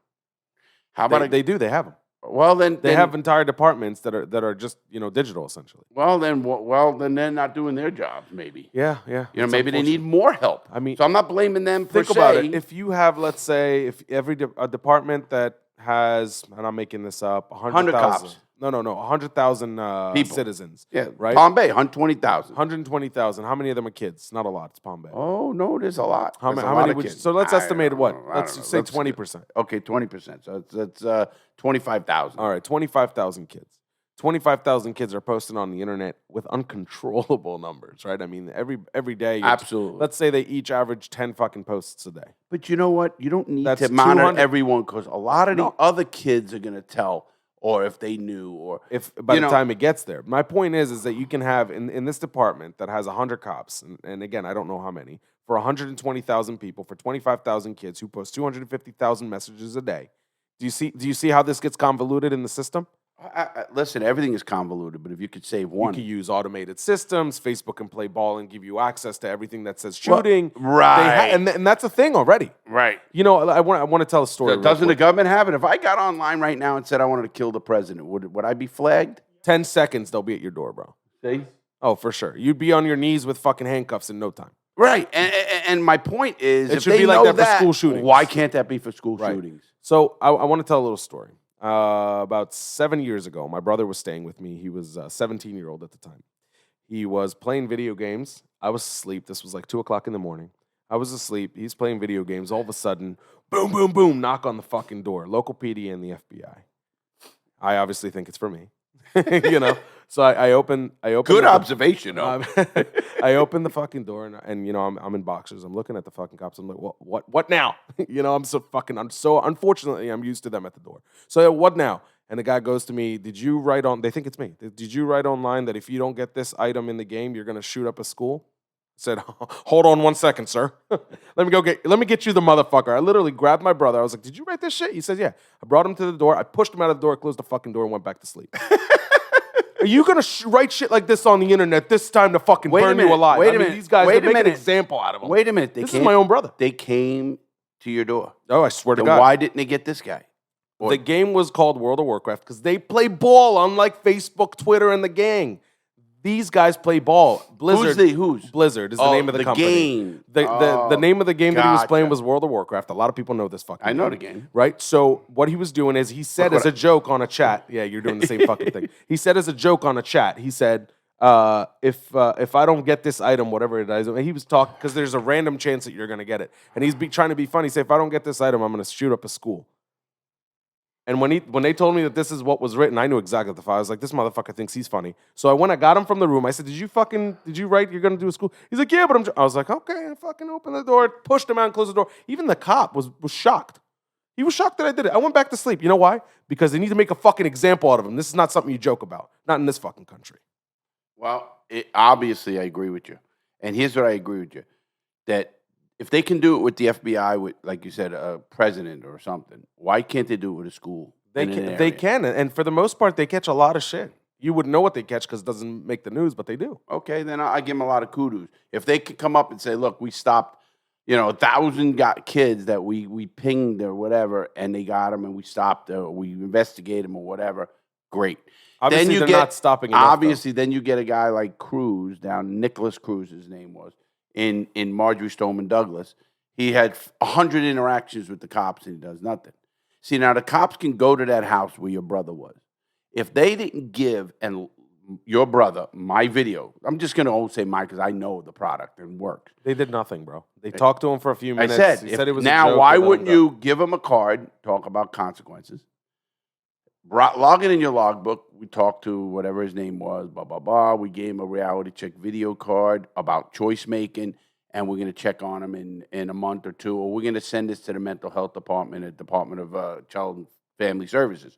How about they do? They have them. Well, then they have entire departments that are just digital essentially. Well, then they're not doing their jobs. Maybe. Yeah. You know, maybe they need more help. I mean, so I'm not blaming them. Think about it. If you have, let's say, if every a department that has, and I'm making this up, 100,000 cops. No, 100,000 citizens. Yeah, right. Palm Bay, 120,000. 120,000. How many of them are kids? Not a lot. It's Palm Bay. Oh no, there's a lot. How many? So let's estimate what? Let's say 20%. Okay, 20%. So it's 25,000. All right, 25,000 kids. 25,000 kids are posting on the internet with uncontrollable numbers, right? I mean, every day. Absolutely. Let's say they each average 10 fucking posts a day. But you know what? You don't need That's to monitor 200 everyone, because a lot of the other kids are going to tell, or if they knew, or if by the time it gets there. My point is that you can have in this department that has 100 cops, and again, I don't know how many, for 120,000 people, for 25,000 kids who post 250,000 messages a day. Do you see how this gets convoluted in the system? Listen, everything is convoluted, but if you could save one. You can use automated systems. Facebook can play ball and give you access to everything that says shooting. Well, right. And that's a thing already. Right. You know, I want to tell a story. Doesn't the government have it? If I got online right now and said I wanted to kill the president, would I be flagged? 10 seconds, they'll be at your door, bro. See? Oh, for sure. You'd be on your knees with fucking handcuffs in no time. Right. And my point is, it if should they be like know that for school shootings. Why can't that be for school shootings? So I want to tell a little story. About 7 years ago, my brother was staying with me. He was a 17-year-old at the time. He was playing video games. I was asleep. This was like 2 o'clock in the morning. I was asleep. He's playing video games. All of a sudden, boom, boom, boom, knock on the fucking door. Local PD and the FBI. I obviously think it's for me. You know? So I open. Good observation, though. I open the fucking door and you know I'm in boxers. I'm looking at the fucking cops. I'm like, what now? You know, I'm so unfortunately I'm used to them at the door. So what now? And the guy goes to me, did you write on? They think it's me. Did you write online that if you don't get this item in the game, you're gonna shoot up a school? I said, hold on 1 second, sir. Let me get you the motherfucker. I literally grabbed my brother. I was like, did you write this shit? He says, yeah. I brought him to the door. I pushed him out of the door, closed the fucking door, and went back to sleep. Are you going to write shit like this on the internet this time to fucking burn you alive? Wait a minute. These guys, they make an example out of him. Wait a minute. This is my own brother. They came to your door. Oh, I swear to Then God. why didn't they get this guy? The game was called World of Warcraft because they play ball, unlike Facebook, Twitter, and the gang. These guys play ball. Blizzard. Who's? Blizzard is the name of the company. Game. The name of the game that he was playing was World of Warcraft. A lot of people know this fucking game. I know the game. Right? So what he was doing is he said as a joke on a chat. Yeah, you're doing the same fucking thing. He said as a joke on a chat, he said, if I don't get this item, whatever it is, he was talking because there's a random chance that you're going to get it. And he's trying to be funny. He said, if I don't get this item, I'm going to shoot up a school. And when they told me that this is what was written, I knew exactly what the file. I was like, this motherfucker thinks he's funny. So I got him from the room. I said, did you write you're going to do a school? He's like, yeah, but I was like, okay, I fucking opened the door, pushed him out and closed the door. Even the cop was shocked. He was shocked that I did it. I went back to sleep. You know why? Because they need to make a fucking example out of him. This is not something you joke about. Not in this fucking country. Well, obviously I agree with you. And here's what I agree with you. That if they can do it with the FBI, with, like you said, a president or something, why can't they do it with a school? They can. And for the most part, they catch a lot of shit. You wouldn't know what they catch because it doesn't make the news, but they do. Okay, then I give them a lot of kudos. If they could come up and say, look, we stopped, 1,000 kids that we pinged or whatever, and they got them, and we stopped, we investigated them or whatever, great. Obviously, then they're not stopping enough, obviously, then you get a guy like Cruz, Nicholas Cruz, his name was, in Marjorie Stoneman Douglas. He had 100 interactions with the cops and he does nothing. See, now the cops can go to that house where your brother was. If they didn't give your brother my video, I'm just going to say mine because I know the product and works. They did nothing, bro. They talked to him for a few minutes. He said it was now, a joke, why wouldn't you give him a card, talk about consequences, log it in your logbook. We talked to whatever his name was, blah, blah, blah. We gave him a reality check video card about choice making, and we're going to check on him in a month or two, or we're going to send this to the mental health department at Department of Child and Family Services.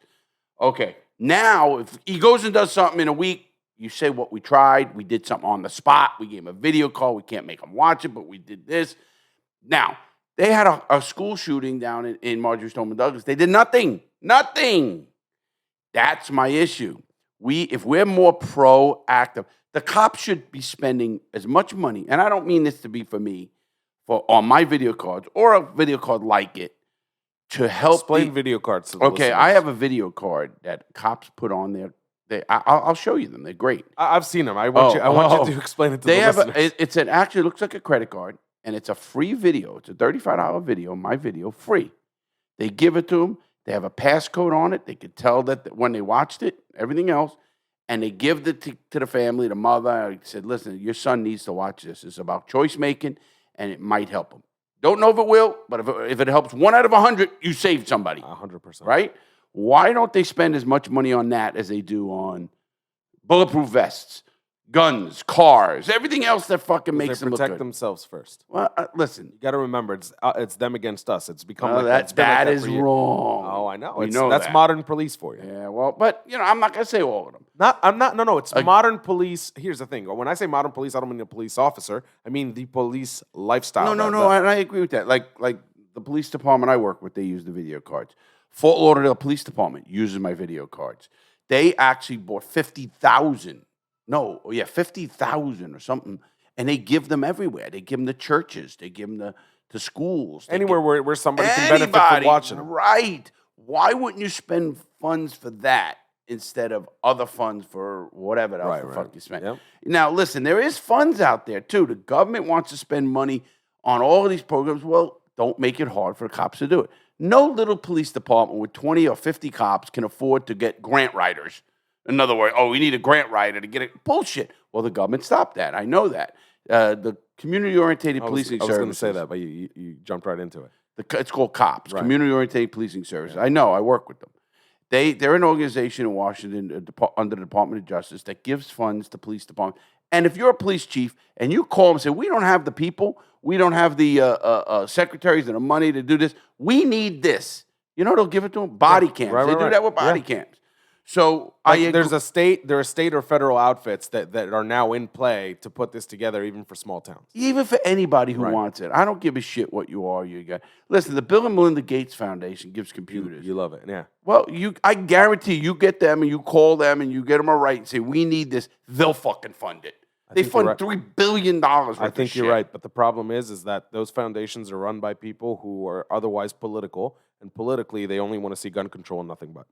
Okay, now if he goes and does something in a week, you say what we tried. We did something on the spot. We gave him a video call. We can't make him watch it, but we did this. Now, they had a school shooting down in Marjorie Stoneman Douglas. They did nothing. Nothing. That's my issue. If we're more proactive, the cops should be spending as much money, and I don't mean this to be for me, on my video cards or a video card like it, to help. Explain video cards to the Okay, listeners. I have a video card that cops put on there. I'll show you them. They're great. I've seen them. I want you to explain it to the listeners. Actually looks like a credit card, and it's a free video. It's a $35 video, my video, free. They give it to them. They have a passcode on it. They could tell that when they watched it, everything else, and they give it to the family, the mother. I said, listen, your son needs to watch this. It's about choice making, and it might help him. Don't know if it will, but if it helps 1 out of 100, you saved somebody. 100%. Right? Why don't they spend as much money on that as they do on bulletproof vests, guns, cars, everything else that fucking makes them look good? Protect themselves first. Well, listen. You got to remember, it's them against us. It's become like that. That is wrong. Oh, I know. That's that. Modern police for you. Yeah, well, but, I'm not going to say all of them. No, it's modern police. Here's the thing. When I say modern police, I don't mean the police officer. I mean the police lifestyle. No, and I agree with that. Like the police department I work with, they use the video cards. Fort Lauderdale Police Department uses my video cards. They actually bought 50,000 or something, and they give them everywhere. They give them to churches. They give them to schools. Anywhere where somebody can benefit from watching them. Right. Why wouldn't you spend funds for that instead of other funds for whatever else the fuck you spend? Yep. Now, listen, there is funds out there, too. The government wants to spend money on all of these programs. Well, don't make it hard for the cops to do it. No little police department with 20 or 50 cops can afford to get grant writers. In other words, we need a grant writer to get it. Bullshit. Well, the government stopped that. I know that. The community-oriented policing services. I was going to say that, but you jumped right into it. It's called COPS, Community-Oriented Policing Services. Yeah. I know. I work with them. They're an organization in Washington under the Department of Justice that gives funds to police departments. And if you're a police chief and you call them and say, we don't have the people, we don't have the secretaries and the money to do this, we need this. They'll give it to them. Body cams. They do that with body cams. So there are state or federal outfits that are now in play to put this together, even for small towns. Even for anybody who wants it. I don't give a shit what you are. You got. Listen, the Bill and Melinda Gates Foundation gives computers. You love it, yeah. Well, I guarantee you get them and you call them and you get them a right and say, we need this. They'll fucking fund it. They fund $3 billion worth I think you're right, but the problem is that those foundations are run by people who are otherwise political, and politically they only want to see gun control and nothing but.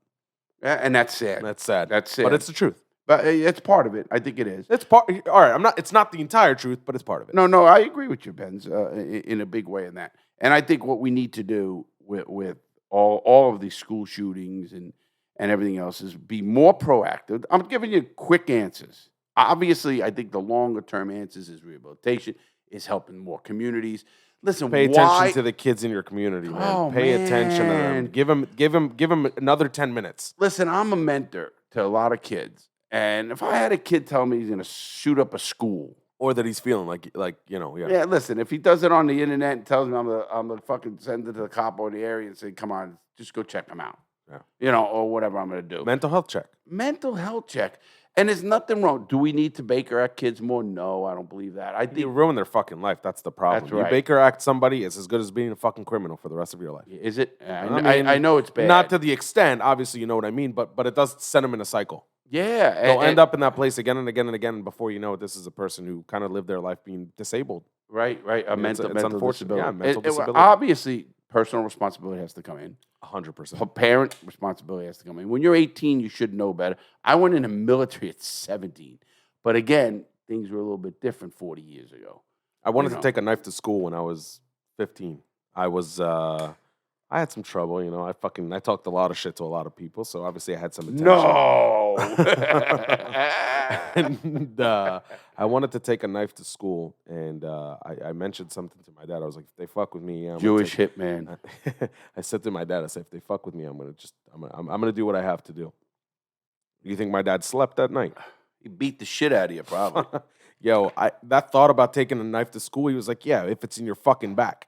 And that's sad. That's sad. That's sad. But it's the truth. But it's part of it. I think it is. It's part. All right. It's not the entire truth, but it's part of it. No. I agree with you, Benz, in a big way in that. And I think what we need to do with all of these school shootings and everything else is be more proactive. I'm giving you quick answers. Obviously, I think the longer term answers is rehabilitation, is helping more communities. Listen, pay attention to the kids in your community, man. Pay attention to them. Give them another 10 minutes. Listen, I'm a mentor to a lot of kids, and if I had a kid tell me he's going to shoot up a school, or that he's feeling like yeah. Listen, if he does it on the internet and tells me I'm gonna fucking send it to the cop over the area and say, come on, just go check him out, or whatever I'm gonna do. Mental health check. And there's nothing wrong. Do we need to Baker Act kids more? No, I don't believe that. I think you ruin their fucking life. That's the problem. That's right. You Baker Act somebody, it's as good as being a fucking criminal for the rest of your life. Is it? I know it's bad. Not to the extent, obviously, you know what I mean, but it does send them in a cycle. Yeah. They'll end up in that place again and again and again. And before you know it, this is a person who kind of lived their life being disabled. Right. A mental disability. Yeah, mental disability. Obviously, personal responsibility has to come in. 100%. Parent responsibility has to come in. When you're 18, you should know better. I went in the military at 17. But again, things were a little bit different 40 years ago. I wanted to take a knife to school when I was 15. I had some trouble, you know. I talked a lot of shit to a lot of people, so obviously I had some attention. No. And I wanted to take a knife to school, and I mentioned something to my dad. I was like, if they fuck with me, yeah, Jewish hitman. I said to my dad, I said, if they fuck with me, I'm gonna do what I have to do. Do you think my dad slept that night? He beat the shit out of you, probably. Yo, that thought about taking a knife to school, he was like, yeah, if it's in your fucking back.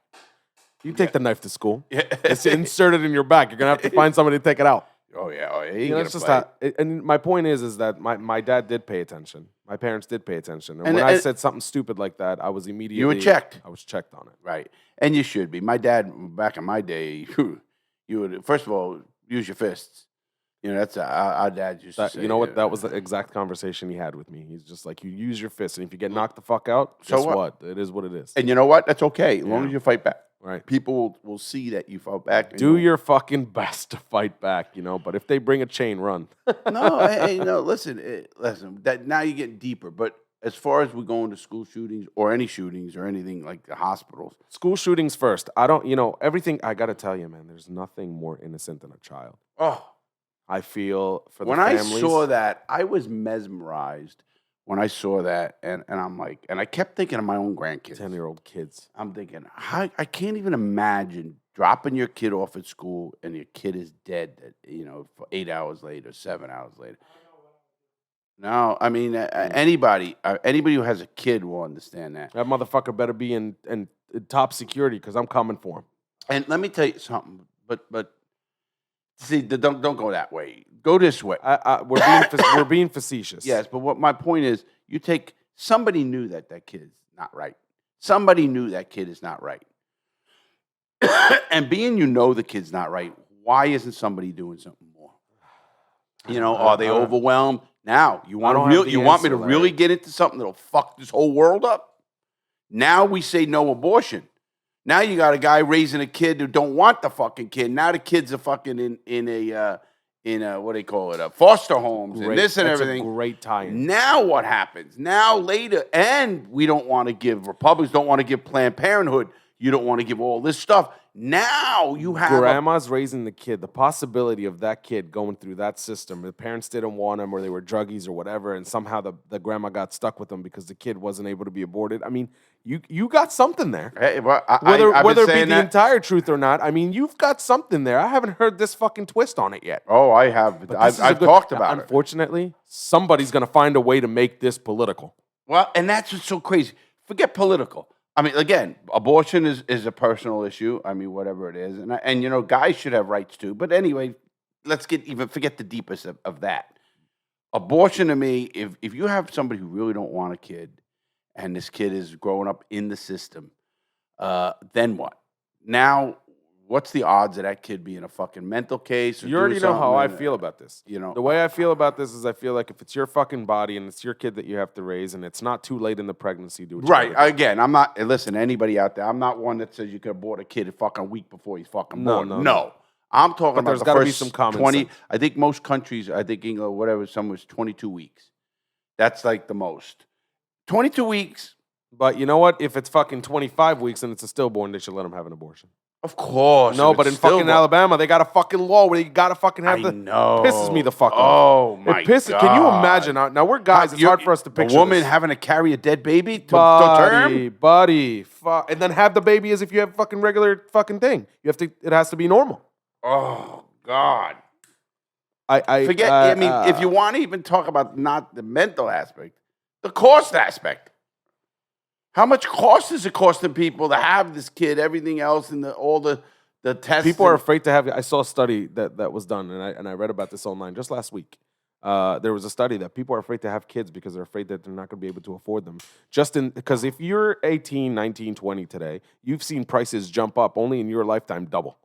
You take the knife to school. Yeah. It's inserted in your back. You're going to have to find somebody to take it out. Oh, yeah. You know, it's just and my point is that my dad did pay attention. My parents did pay attention. And when I said something stupid like that, I was immediately... You were checked. I was checked on it. Right. And you should be. My dad, back in my day, you would, first of all, use your fists. You know, that's our dad used to say. You know what? That was the exact conversation he had with me. He's just like, you use your fists, and if you get knocked the fuck out, guess what? It is what it is. And you know what? That's okay, as long as you fight back. Right. People will see that you fought back. Do your fucking best to fight back, you know. But if they bring a chain, run. No, listen. That now you're getting deeper. But as far as we're going to school shootings or any shootings or anything like the hospitals, school shootings first. I don't, everything. I gotta tell you, man. There's nothing more innocent than a child. Oh. I feel for the when families. I saw that, I was mesmerized when I saw that, and I'm like, and I kept thinking of my own grandkids, 10-year-old kids. I'm thinking, I can't even imagine dropping your kid off at school and your kid is dead, for 8 hours later, 7 hours later. No, I mean anybody who has a kid will understand that. That motherfucker better be in top security because I'm coming for him. And let me tell you something, but. See, don't go that way. Go this way. We're being facetious. Yes, but what my point is, somebody knew that kid is not right. Somebody knew that kid is not right. And being the kid's not right, why isn't somebody doing something more? Are they overwhelmed? Now, you want me to really get into something that'll fuck this whole world up? Now we say no abortion. Now you got a guy raising a kid who don't want the fucking kid. Now the kids are fucking in a what do they call it? Foster homes and this and everything. A great tie-in. Now what happens? Now later, and Republicans don't want to give Planned Parenthood. You don't want to give all this stuff. Now you have grandma's raising the kid. The possibility of that kid going through that system. The parents didn't want him, or they were druggies or whatever, and somehow the grandma got stuck with them because the kid wasn't able to be aborted. I mean, you got something there. Hey, well, whether it be the entire truth or not, I mean, you've got something there. I haven't heard this fucking twist on it yet. Oh, I have. I've talked about it. Unfortunately, somebody's going to find a way to make this political. Well, and that's what's so crazy. Forget political. I mean, again, abortion is a personal issue. I mean, whatever it is. And guys should have rights too. But anyway, forget the deepest of that. Abortion to me, if you have somebody who really don't want a kid and this kid is growing up in the system, then what? Now, what's the odds of that kid being a fucking mental case? You already know how I feel about this. The way I feel about this is I feel like if it's your fucking body and it's your kid that you have to raise and it's not too late in the pregnancy, do what you right. gotta do. Again, I'm not, listen, anybody out there, I'm not one that says you could abort a kid a fucking week before he's fucking born. No. I'm talking about the gotta be first some common 20, sense. I think most countries, England, whatever, some was 22 weeks. That's like the most. 22 weeks. But you know what? If it's fucking 25 weeks and it's a stillborn, they should let him have an abortion. Of course. No, but in fucking Alabama, they got a fucking law where you got to fucking have I know. Pisses me the fuck off. Oh, my God. Can you imagine? Now we're guys. It's hard for us to picture a woman this. having to carry a dead baby to term? Buddy. And then have the baby as if you have a fucking regular fucking thing. It has to be normal. Oh, God. I forget. If you want to even talk about not the mental aspect, the cost aspect. How much cost is it costing people to have this kid, everything else, and all the tests? People are afraid to have. I saw a study that was done, and I read about this online just last week. There was a study that people are afraid to have kids because they're afraid that they're not going to be able to afford them. Because if you're 18, 19, 20 today, you've seen prices jump up only in your lifetime double.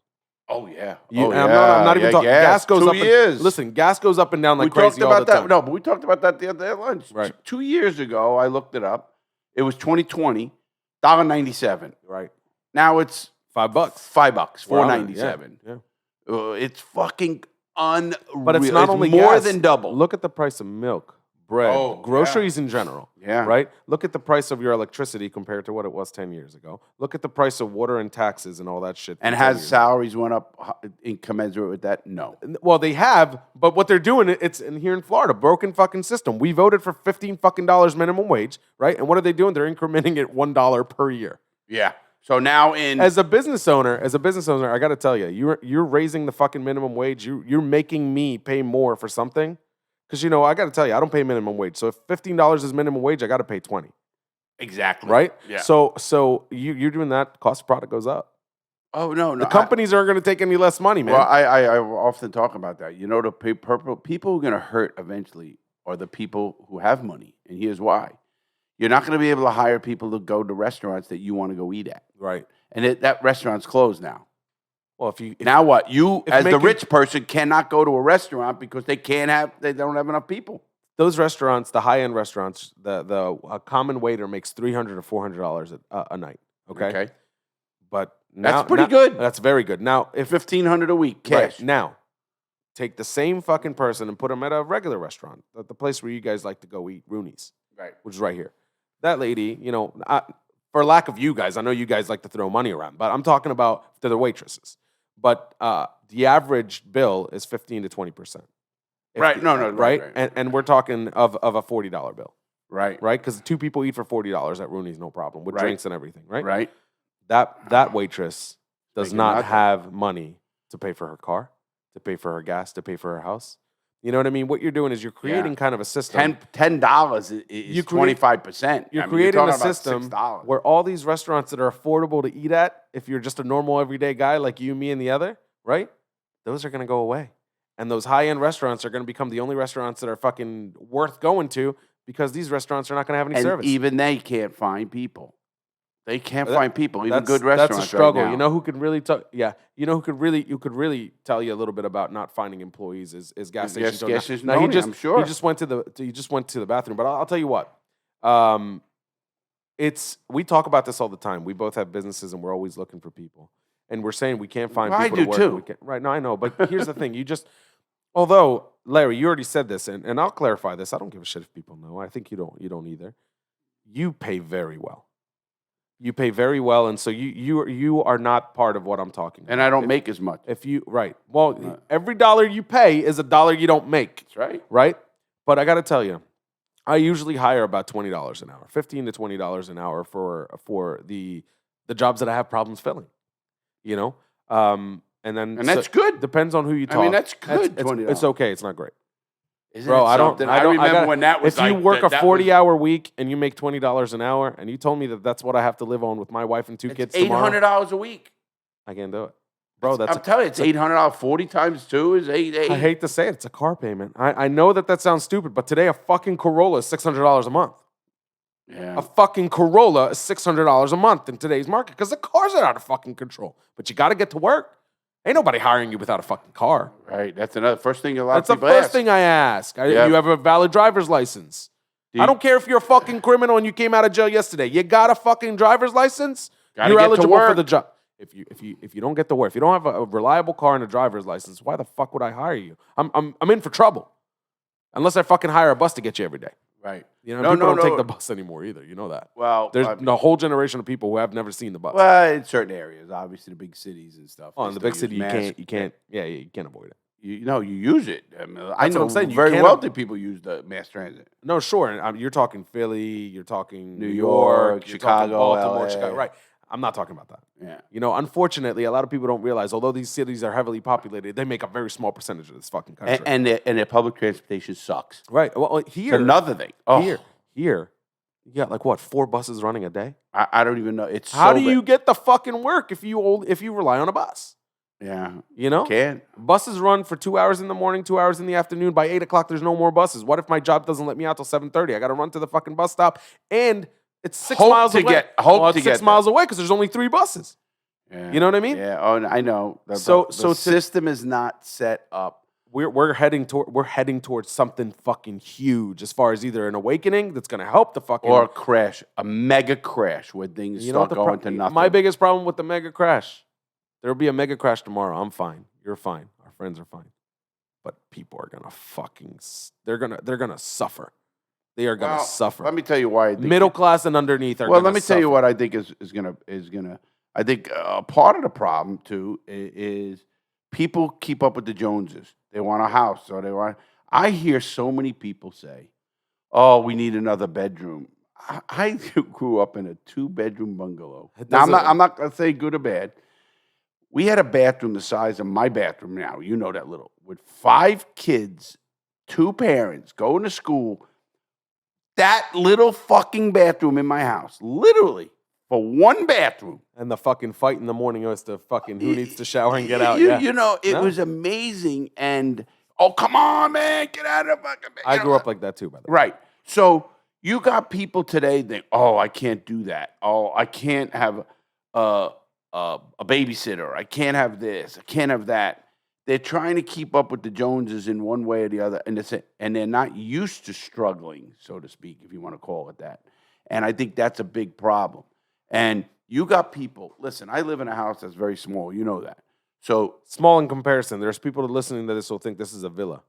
Oh, yeah. I'm not even talking. Gas goes 2 up. years. Listen, gas goes up and down like crazy all the time. No, but we talked about that the other day at lunch. Right. 2 years ago, I looked it up. It was 2020, $1.97. Right. Now it's $5. $5, $4.97. Yeah. It's fucking unreal. But it's not only more gas. than double. Look at the price of milk, bread, groceries in general. Yeah. Right? Look at the price of your electricity compared to what it was 10 years ago. Look at the price of water and taxes and all that shit. And has salaries went up in commensurate with that? No. Well, they have, but what they're doing, it's in here in Florida, broken fucking system. We voted for $15 fucking minimum wage, right? And what are they doing? They're incrementing it $1 per year. Yeah. So now as a business owner, I got to tell you, you're raising the fucking minimum wage. You're making me pay more for something. Because, I got to tell you, I don't pay minimum wage. So if $15 is minimum wage, I got to pay $20. Exactly. Right? Yeah. So you're doing that, cost of product goes up. Oh, no. The companies aren't going to take any less money, man. Well, I often talk about that. The people who are going to hurt eventually are the people who have money. And here's why. You're not going to be able to hire people to go to restaurants that you want to go eat at. Right. And that restaurant's closed now. Well, now what? You, as the rich person, cannot go to a restaurant because they don't have enough people. Those restaurants, the high-end restaurants, a common waiter makes $300 to $400 a night. Okay. But that's pretty good. That's very good. Now, if $1,500 a week cash. Right, now, take the same fucking person and put them at a regular restaurant, at the place where you guys like to go eat, Rooney's, right, which is right here. That lady, for lack of you guys, I know you guys like to throw money around, but I'm talking about the waitresses. But the average bill is 15 to 20%. Right? No, right. And we're talking of a $40 bill. Right. Right. Because two people eat for $40 at Rooney's, no problem, with drinks and everything. Right. Right. That waitress does not have money to pay for her car, to pay for her gas, to pay for her house. You know what I mean? What you're doing is you're creating kind of a system. $10 is 25%. You're creating a system where all these restaurants that are affordable to eat at, if you're just a normal everyday guy like you, me, and the other, right? Those are going to go away. And those high-end restaurants are going to become the only restaurants that are fucking worth going to because these restaurants are not going to have any service. Even they can't find people. They can't find people, even good restaurants. That's a struggle. Right now. You know who could really who could really tell you a little bit about not finding employees is gas station. Gas station. Now, I'm sure. He just went to the bathroom. But I'll tell you what. We talk about this all the time. We both have businesses and we're always looking for people. And we're saying we can't find people to work. I do too. Right, no, I know. But here's the thing. Although, Larry, you already said this, and I'll clarify this. I don't give a shit if people know. I think you don't either. You pay very well. You pay very well, and so you are not part of what I'm talking about. And I don't make as much. Well, every dollar you pay is a dollar you don't make. That's right. Right? But I got to tell you, I usually hire about $20 an hour, $15 to $20 an hour for the jobs that I have problems filling. And that's good. Depends on who you talk. I mean, that's good. It's okay. It's not great. Isn't Bro, I remember when that was. If you work a 40-hour week and you make $20 an hour, and you told me that's what I have to live on with my wife and two kids tomorrow, $800 a week. I can't do it, bro. I'm telling you, it's $800. 40 times 2 is $8. I hate to say it, it's a car payment. I know that sounds stupid, but today a fucking Corolla is $600 a month. Yeah. A fucking Corolla is $600 a month in today's market because the cars are out of fucking control. But you got to get to work. Ain't nobody hiring you without a fucking car. Right. That's another first thing a lot That's of people the first thing I ask. You have a valid driver's license. I don't care if you're a fucking criminal and you came out of jail yesterday. You got a fucking driver's license? You're eligible for the job. If you don't get to work, if you don't have a reliable car and a driver's license, why the fuck would I hire you? I'm in for trouble. Unless I fucking hire a bus to get you every day. Right. People don't take the bus anymore either. You know that. Well, there's a whole generation of people who have never seen the bus. Well, in certain areas, obviously the big cities and stuff. Oh, in the big city, you can't avoid it. You use it. I know what I'm saying. Very wealthy people use the mass transit. No, sure. And you're talking Philly, you're talking New York, Chicago, Baltimore, LA. Chicago. Right. I'm not talking about that. Yeah. Unfortunately, a lot of people don't realize, although these cities are heavily populated, they make a very small percentage of this fucking country. And their public transportation sucks. Right. Well, here. It's another thing. Oh. Here, you got 4 buses running a day? I don't even know. How do you get the fucking work if you rely on a bus? Yeah. Can't. Buses run for 2 hours in the morning, 2 hours in the afternoon. By 8 o'clock, there's no more buses. What if my job doesn't let me out till 7:30? I got to run to the fucking bus stop, and it's 6 miles away. It's 6 miles away because there's only 3 buses. Yeah. You know what I mean? Yeah. Oh, I know. The system is not set up. We're heading towards something fucking huge as far as either an awakening that's going to help the fucking or a mega crash where things start going to nothing. My biggest problem with the mega crash, there'll be a mega crash tomorrow. I'm fine. You're fine. Our friends are fine. But people are gonna they're gonna suffer. They are going to suffer. Let me tell you why. I think Middle class and underneath are well, going to let me tell you what I think is gonna. I think part of the problem too is people keep up with the Joneses. They want a house, or they want. I hear so many people say, "Oh, we need another bedroom." I grew up in a 2-bedroom bungalow. Now, I'm not gonna say good or bad. We had a bathroom the size of my bathroom now. You know that little with 5 kids, 2 parents going to school. That little fucking bathroom in my house, literally, for 1 bathroom. And the fucking fight in the morning as to fucking who needs to shower and get out. You know, it was amazing. And, oh, come on, man, get out of the fucking bed. I grew up like that too, by the way. Right. So you got people today that, oh, I can't do that. Oh, I can't have a babysitter. I can't have this. I can't have that. They're trying to keep up with the Joneses in one way or the other, and they're not used to struggling, so to speak, if you want to call it that. And I think that's a big problem. And you got people. Listen, I live in a house that's very small. You know that. So small in comparison. There's people listening to this will think this is a villa.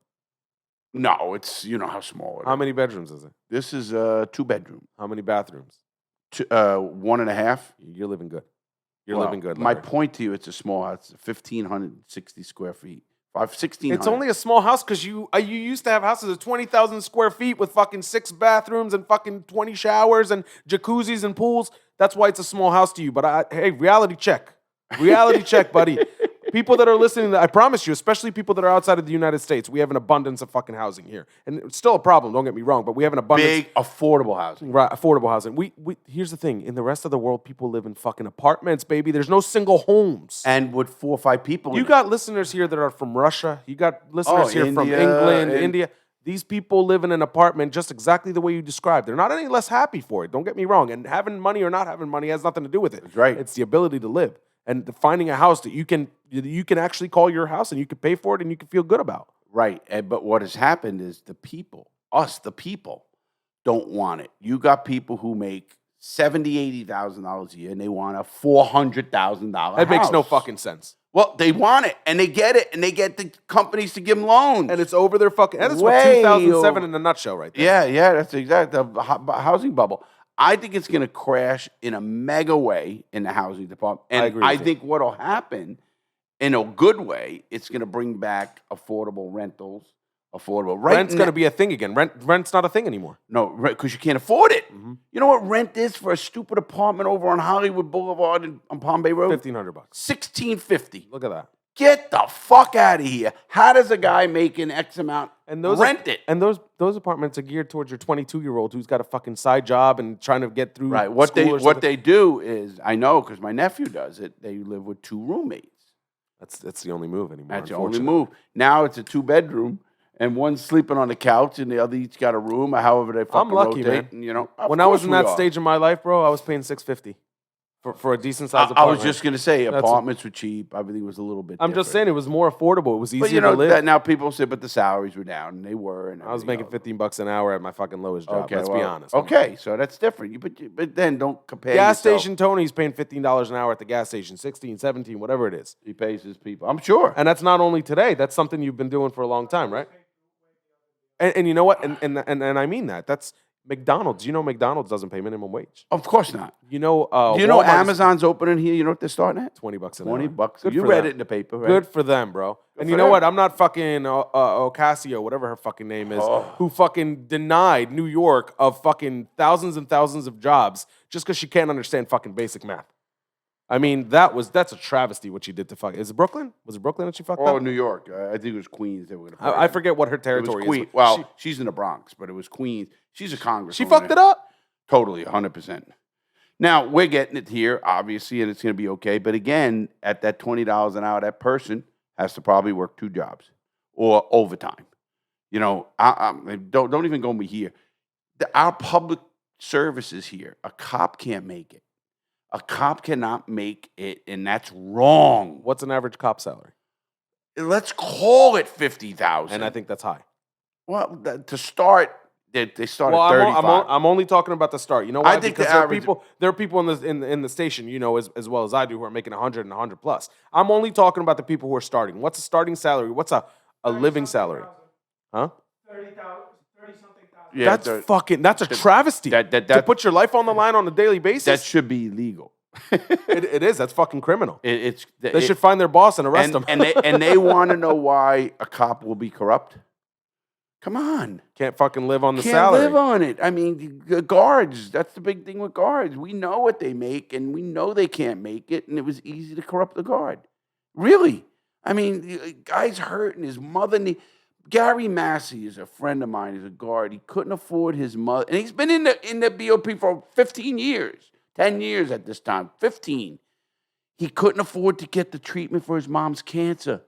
No, it's how small it is. How many bedrooms is it? This is a 2-bedroom. How many bathrooms? 1.5. You're living good. You're living good. My Larry. point to you, it's a small house, 1,560 square feet. 1,600. It's only a small house because you used to have houses of 20,000 square feet with fucking 6 bathrooms and fucking 20 showers and jacuzzis and pools. That's why it's a small house to you. But hey, reality check. Reality check, buddy. People that are listening, I promise you, especially people that are outside of the United States, we have an abundance of fucking housing here. And it's still a problem, don't get me wrong, but we have an abundance. Big, affordable housing. Right, affordable housing. Here's the thing. In the rest of the world, people live in fucking apartments, baby. There's no single homes. And with 4 or 5 people You got listeners here that are from Russia. You got listeners here from England, India. These people live in an apartment just exactly the way you described. They're not any less happy for it, don't get me wrong. And having money or not having money has nothing to do with it. That's right. It's the ability to live. And finding a house that you can actually call your house and you can pay for it and you can feel good about. Right. But what has happened is the people, the people, don't want it. You got people who make $70,000, $80,000 a year and they want a $400,000 house. That makes no fucking sense. Well, they want it and they get it and they get the companies to give them loans. And it's over their fucking head. That's what 2007 in a nutshell right there. Yeah, that's exactly the housing bubble. I think it's going to crash in a mega way in the housing department. And I think what will happen in a good way, it's going to bring back affordable rentals, Rent's going to be a thing again. Rent's not a thing anymore. No, because you can't afford it. Mm-hmm. You know what rent is for a stupid apartment over on Hollywood Boulevard on Palm Bay Road? $1,500. $1,650. Look at that. Get the fuck out of here. How does a guy making X amount rent it? And those apartments are geared towards your 22-year-old who's got a fucking side job and trying to get through Right. What they do is, I know because my nephew does it, they live with 2 roommates. That's the only move anymore. That's the only move. Now it's a 2-bedroom. And one's sleeping on the couch, and the other each got a room, or however they fucking I'm lucky, rotate. man. And, you know, when I was in that stage of my life, bro, I was paying $650 for a decent sized apartment. I was just gonna say apartments were cheap. Everything was a little bit. I'm just saying it was more affordable. It was easier to live. That now people say, but the salaries were down, and they were. And I was making $15 an hour at my fucking lowest job. Let's be honest. Okay, so that's different. But then don't compare. Gas station Tony's paying $15 an hour at the gas station, 16, 17, whatever it is. He pays his people. I'm sure. And that's not only today. That's something you've been doing for a long time, right? And you know what? And I mean that. That's McDonald's. You know McDonald's doesn't pay minimum wage. Of course not. You know Amazon's opening here? You know what they're starting at? $20 an hour. $20. You read it in the paper, right? Good for them, bro. And you know what? I'm not fucking Ocasio, whatever her fucking name is, who fucking denied New York of fucking thousands and thousands of jobs just because she can't understand fucking basic math. I mean, that's a travesty what she did to fuck. Is it Brooklyn? Was it Brooklyn that she fucked up? Oh, New York. I think it was Queens. They were gonna I forget what her territory is. Well, she's in the Bronx, but it was Queens. She's a congresswoman. She fucked it up? Totally, 100%. Now, we're getting it here, obviously, and it's going to be okay. But again, at that $20 an hour, that person has to probably work 2 jobs or overtime. You know, don't even go me here. Our public services here, a cop can't make it. A cop cannot make it, and that's wrong. What's an average cop salary? Let's call it $50,000. And I think that's high. Well, to start, they start at 35. I'm only talking about the start. You know why? I think because there are people in the station, you know, as well as I do, who are making 100 and 100 plus. I'm only talking about the people who are starting. What's a starting salary? What's a living salary? Huh? 30-something thousand. That's a travesty. To put your life on the line on a daily basis. That should be illegal. It is. That's fucking criminal. They should find their boss and arrest them. And they want to know why a cop will be corrupt. Come on. Can't fucking live on the salary. Can't live on it. I mean, the guards, that's the big thing with guards. We know what they make, and we know they can't make it, and it was easy to corrupt the guard. Really. I mean, the guy's hurting. His mother Gary Massey is a friend of mine. He's a guard. He couldn't afford his mother. And he's been in the BOP for 15 years. 10 years at this time. 15. He couldn't afford to get the treatment for his mom's cancer.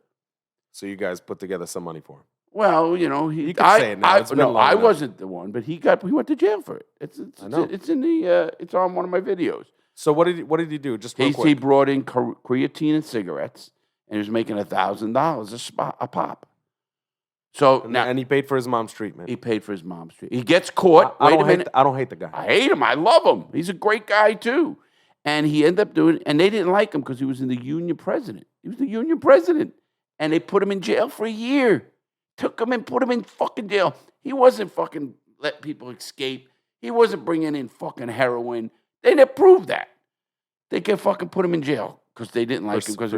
So you guys put together some money for him. Well, you know, you can say it now. I wasn't the one, but he went to jail for it. It's it's on one of my videos. So what did he do? Just real quick. He brought in creatine and cigarettes, and he was making $1,000 a pop. So and he paid for his mom's treatment. He paid for his mom's treatment. He gets caught. I don't hate the guy. I hate him. I love him. He's a great guy too. And he ended up doing, and they didn't like him because he was the union president. He was the union president, and they put him in jail for a year. Took him and put him in fucking jail. He wasn't fucking let people escape. He wasn't bringing in fucking heroin. They didn't prove that. They can fucking put him in jail because they didn't like him because he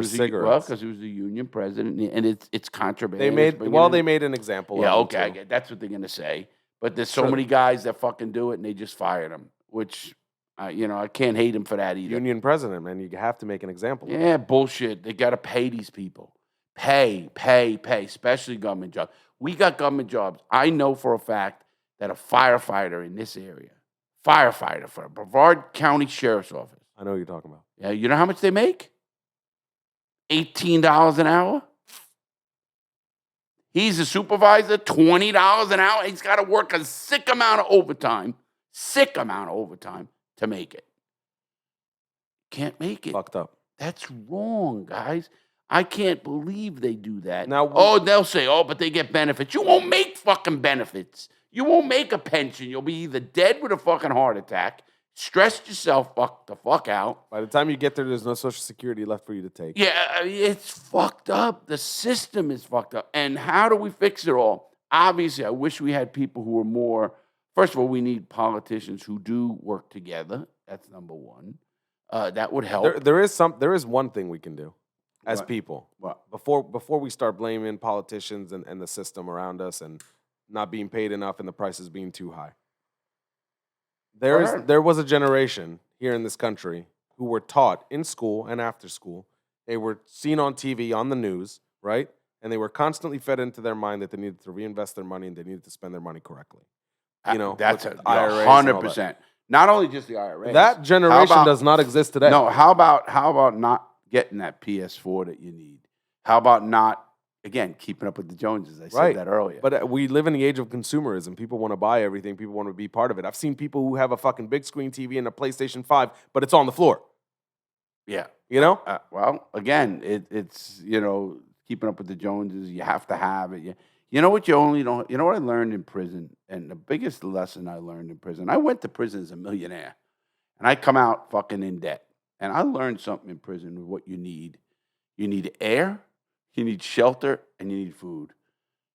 was the union president, and it's contraband. They made an example. Yeah, okay, I get that's what they're gonna say. But there's so many guys that fucking do it, and they just fired him. Which, I can't hate him for that either. Union president, man, you have to make an example. Yeah, bullshit. They got to pay these people. Pay, especially government jobs. We got government jobs. I know for a fact that a firefighter in this area, firefighter for a Brevard County Sheriff's Office. I know what you're talking about. Yeah, you know how much they make? $18 an hour. He's a supervisor, $20 an hour. He's got to work a sick amount of overtime to make it. Can't make it. Fucked up. That's wrong, guys. I can't believe they do that. Now, they'll say, but they get benefits. You won't make fucking benefits. You won't make a pension. You'll be either dead with a fucking heart attack, stressed yourself the fuck out. By the time you get there, there's no Social Security left for you to take. Yeah, it's fucked up. The system is fucked up. And how do we fix it all? Obviously, I wish we had people who were more. First of all, we need politicians who do work together. That's number one. That would help. There is one thing we can do. As people, what? Before we start blaming politicians and the system around us and not being paid enough and the prices being too high, there was a generation here in this country who were taught in school and after school. They were seen on TV, on the news, right? And they were constantly fed into their mind that they needed to reinvest their money and they needed to spend their money correctly. That's 100%. Not only just the IRA. That generation does not exist today. No, how about not getting that PS4 that you need? How about not, again, keeping up with the Joneses? I said that earlier. But we live in the age of consumerism. People want to buy everything. People want to be part of it. I've seen people who have a fucking big screen TV and a PlayStation 5, but it's on the floor. Yeah. You know? Well, again, it's, keeping up with the Joneses. You have to have it. You know what you only don't, you know what I learned in prison? And the biggest lesson I learned in prison, I went to prison as a millionaire. And I come out fucking in debt. And I learned something in prison with what you need. You need air, you need shelter, and you need food.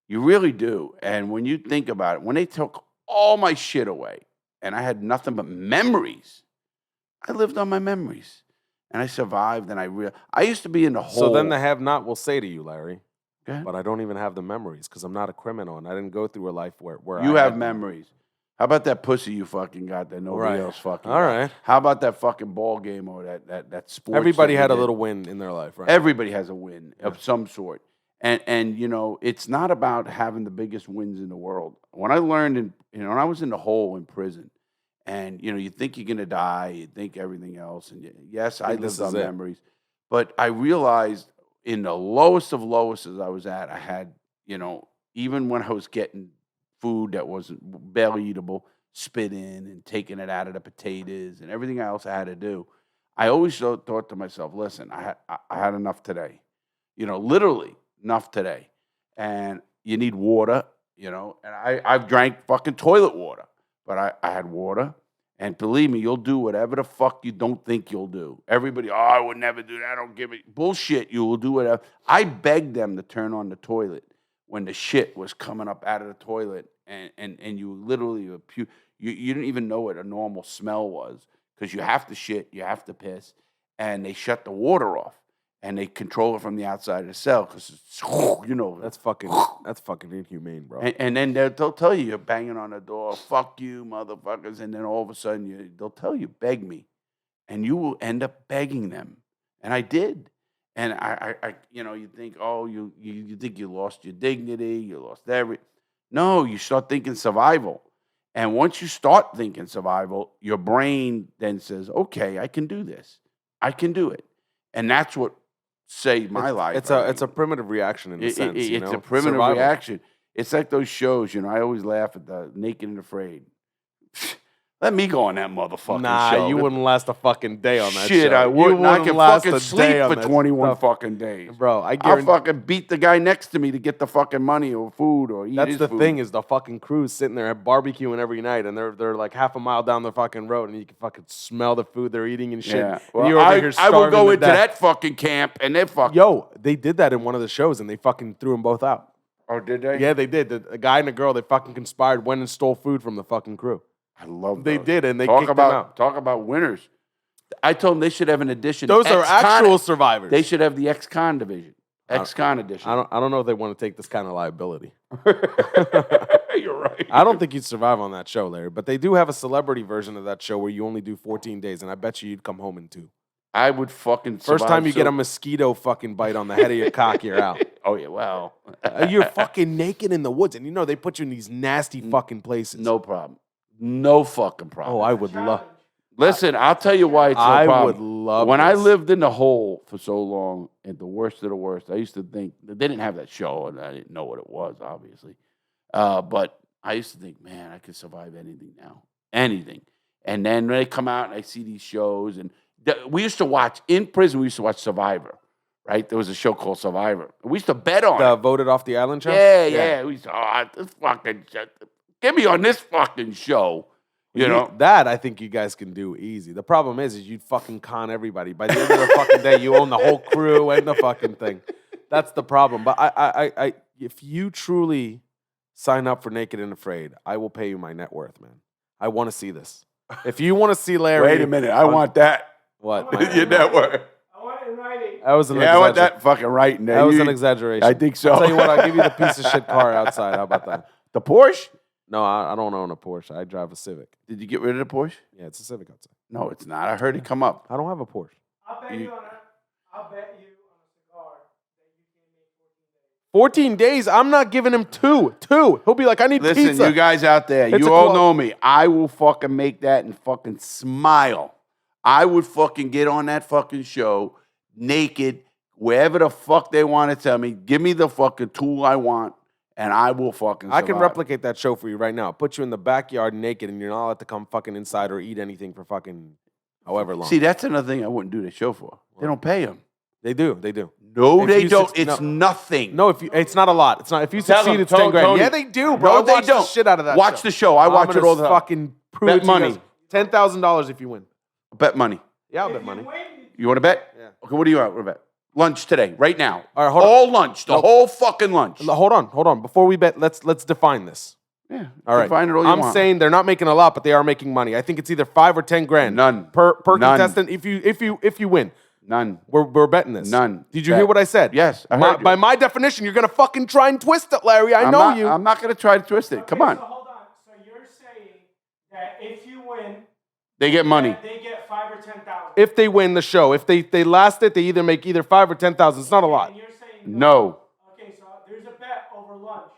You really do. And when you think about it, when they took all my shit away and I had nothing but memories, I lived on my memories. And I survived, and I used to be in the hole. So then the have-not will say to you, Larry, okay, but I don't even have the memories because I'm not a criminal and I didn't go through a life where you have memories. How about that pussy you fucking got that nobody else fucking All got? right. How about that fucking ball game or that sports? Everybody had a little win in their life, right? Everybody has a win of some sort. And it's not about having the biggest wins in the world. When I learned when I was in the hole in prison, and you think you're gonna die, you think everything else, and yes, I lived on memories. But I realized in the lowest of lowest as I was at, I had, even when I was getting food that wasn't barely eatable, spit in and taking it out of the potatoes and everything else I had to do, I always thought to myself, listen, I had enough today. Literally enough today. And you need water, and I've drank fucking toilet water, but I had water. And believe me, you'll do whatever the fuck you don't think you'll do. Everybody, I would never do that. I don't give it. Bullshit, you will do whatever. I begged them to turn on the toilet when the shit was coming up out of the toilet and you literally you didn't even know what a normal smell was because you have to shit, you have to piss, and they shut the water off and they control it from the outside of the cell because it's That's fucking inhumane, bro. and then they'll tell you you're banging on the door, fuck you, motherfuckers, and then all of a sudden they'll tell you beg me, and you will end up begging them, and I did. And I you think, oh, you think you lost your dignity, you lost everything. No, you start thinking survival. And once you start thinking survival, your brain then says, okay, I can do this. I can do it. And that's what saved my life. It's a primitive reaction in a sense. It's a primitive reaction. It's like those shows, I always laugh at the Naked and Afraid. Let me go on that motherfucking show. Nah, you wouldn't last a fucking day on that Shit, show. I wouldn't. I can last fucking a sleep day on for that 21 stuff. fucking days. Bro, I I'll guarantee. fucking beat the guy next to me to get the fucking money or food or eat That's his the food. thing is the fucking crew's sitting there barbecuing every night, and they're like half a mile down the fucking road, and you can fucking smell the food they're eating and shit. Yeah. And Well, you're over here I will starving go to into death. that fucking camp and they're fucking. Yo, they did that in one of the shows, and they fucking threw them both out. Oh, did they? Yeah, they did. The guy and the girl, they fucking conspired, went and stole food from the fucking crew. I love They those. did, and they kicked them out. Talk about winners. I told them they should have an edition. Those are Ex-con- actual survivors. They should have the ex-con division. Ex-con edition. I don't know if they want to take this kind of liability. You're right. I don't think you'd survive on that show, Larry. But they do have a celebrity version of that show where you only do 14 days, and I bet you'd come home in 2. I would fucking First survive time you get a mosquito fucking bite on the head of your cock, you're out. Oh, yeah, well. You're fucking naked in the woods, and they put you in these nasty fucking places. No problem. No fucking problem. Oh, I would love. Listen, I'll tell you why it's no I problem. would love When I this. lived in the hole for so long, at the worst of the worst, I used to think they didn't have that show, and I didn't know what it was, obviously. But I used to think, man, I could survive anything now, anything. And then when they come out and I see these shows, and we used to watch in prison. We used to watch Survivor, right? There was a show called Survivor. We used to bet on it. Voted off the island show. Yeah. We used to, this fucking shit. Get me on this fucking show. You know? That I think you guys can do easy. The problem is you'd fucking con everybody. By the end of the fucking day, you own the whole crew and the fucking thing. That's the problem. But I if you truly sign up for Naked and Afraid, I will pay you my net worth, man. I want to see this. If you want to see Larry, Wait a minute, I want that. What? Your network. I want it in writing. That was an Yeah, I want that fucking right in there. That was an exaggeration. I think so. I'll tell you what, I'll give you the piece of shit car outside. How about that? The Porsche? No, I don't own a Porsche. I drive a Civic. Did you get rid of the Porsche? Yeah, it's a Civic outside. No, it's not. I heard it come up. I don't have a Porsche. I'll bet you on a cigar that you can make 14 days? I'm not giving him two. He'll be like, I need Listen, pizza. you guys out there, It's you a all club. know me. I will fucking make that and fucking smile. I would fucking get on that fucking show naked, wherever the fuck they want to tell me. Give me the fucking tool I want, and I will fucking I can survive. replicate that show for you right now. Put you in the backyard naked, and you're not allowed to come fucking inside or eat anything for fucking however long. See, that's another thing I wouldn't do the show for. They don't pay them. They do. No, If they you don't. suc- It's no. nothing. No, it's not a lot. It's not. If you Tell succeed, them, it's 10 grand. Tony. Yeah, they do, bro. No, I they watch don't. the shit out of that. Watch the show. I watch it all the time. Fucking prove Bet it to you money. guys. $10,000 if you win. Bet money. Yeah, I'll If bet you money. win, You want to bet? Yeah. Okay, what do you want to bet? Lunch today, right now. All right, hold on. All lunch, the whole fucking lunch. Hold on. Before we bet, let's define this. Yeah. All right. Find it all you I'm want. saying they're not making a lot, but they are making money. I think it's either 5 or 10 grand. None. per None. contestant. If you win, None. we're betting this. None. Did you Bet. hear what I said? Yes, I heard you. By my definition, you're gonna fucking try and twist it, Larry. I know not, you. I'm not going to try to twist it. Come okay, on. So hold on. So you're saying that if you win, They get money. that they get 5 or 10,000. If they win the show, if they last it, they either make either 5 or 10,000. It's not a lot. And you're saying No. Okay, so there's a bet over lunch.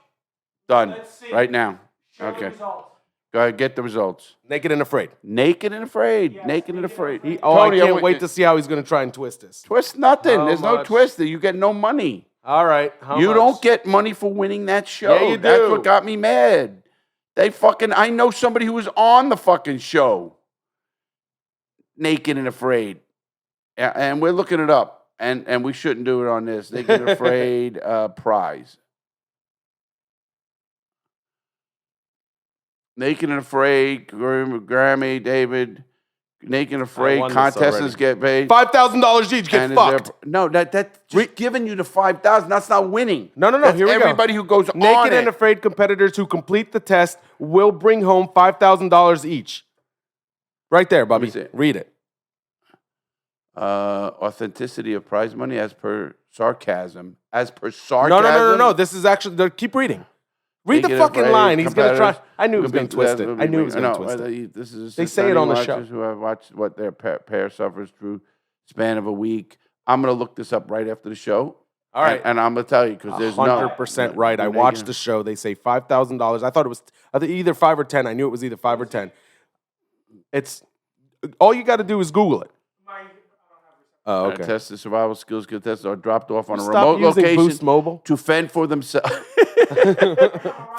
Done. Let's see. Right now. Show the Okay. results. Go ahead, get the results. Naked and afraid. Naked and afraid. Yes, Naked and naked and afraid. afraid. I can't want- wait to see how he's gonna try and twist this. Twist nothing. How There's no much? twist. You get no money. All right. How You much? don't get money for winning that show. Yeah, you That's do. what got me mad. I know somebody who was on the fucking show. Naked and afraid. And we're looking it up. And we shouldn't do it on this. Naked and afraid prize. Naked and Afraid, Grammy, David, Naked and Afraid won this contestants get paid. $5,000 each get And fucked. No, that's just giving you the 5,000. That's not winning. No. That's Here we go. everybody who goes on Naked and it. Afraid competitors who complete the test will bring home $5,000 each. Right there, Bubby. see it. Read it. Authenticity of prize money as per sarcasm. As per sarcasm. No. This is actually. Keep reading. Read the Naked fucking Afraid line. He's gonna try. competitors I knew he was will gonna be- twist will it. be I knew he was bringing- gonna twist it. This is They say it on the show. watchers who have watched what their pair suffers through span of a week. I'm gonna look this up right after the show. All right. and I'm gonna tell you because there's 100% right. I watched the show. They say $5,000. I thought it was either 5 or 10. I knew it was either 5 or 10. It's all you got to do is Google it. Oh, okay. Test the survival skills contestants are dropped off on a Stop remote using location Boost Mobile. to fend for themselves.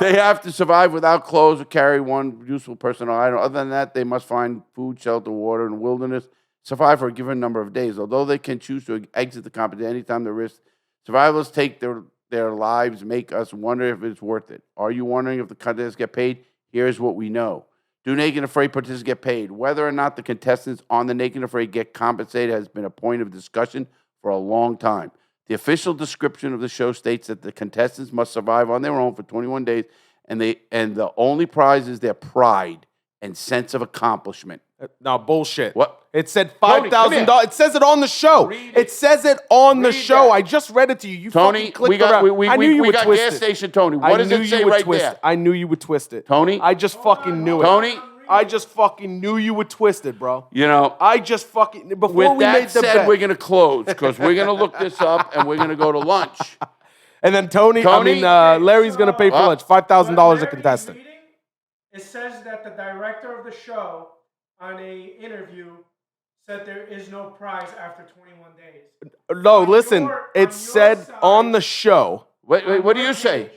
They have to survive without clothes or carry one useful personal item. Other than that, they must find food, shelter, water in the wilderness, survive for a given number of days. Although they can choose to exit the competition anytime they risk, survivors take their lives, make us wonder if it's worth it. Are you wondering if the contestants get paid? Here's what we know. Do Naked and Afraid participants get paid? Whether or not the contestants on the Naked and Afraid get compensated has been a point of discussion for a long time. The official description of the show states that the contestants must survive on their own for 21 days, and the only prize is their pride and sense of accomplishment. No, bullshit. What? It said Tony, come here. $5,000. It says it on the show. Read It says it on the Read show. that. I just read it to you. You Tony, fucking clicked we got around. I knew you we would got twist gas it. station Tony. I What does knew it you say would right twist there? it. I knew you would twist it. Tony? I just fucking knew it. Tony? I just fucking knew you would twist it, bro. You know, I just fucking before with we made that the said, bet. we're going to close because we're going to look this up and we're going to go to lunch. And then Tony, Larry's gonna pay for What? lunch, $5,000 a Larry's contestant. reading, it says that the director of the show on a interview said there is no prize after 21 days. No, On listen, your- it on said your side- on the show. Wait, what do you say?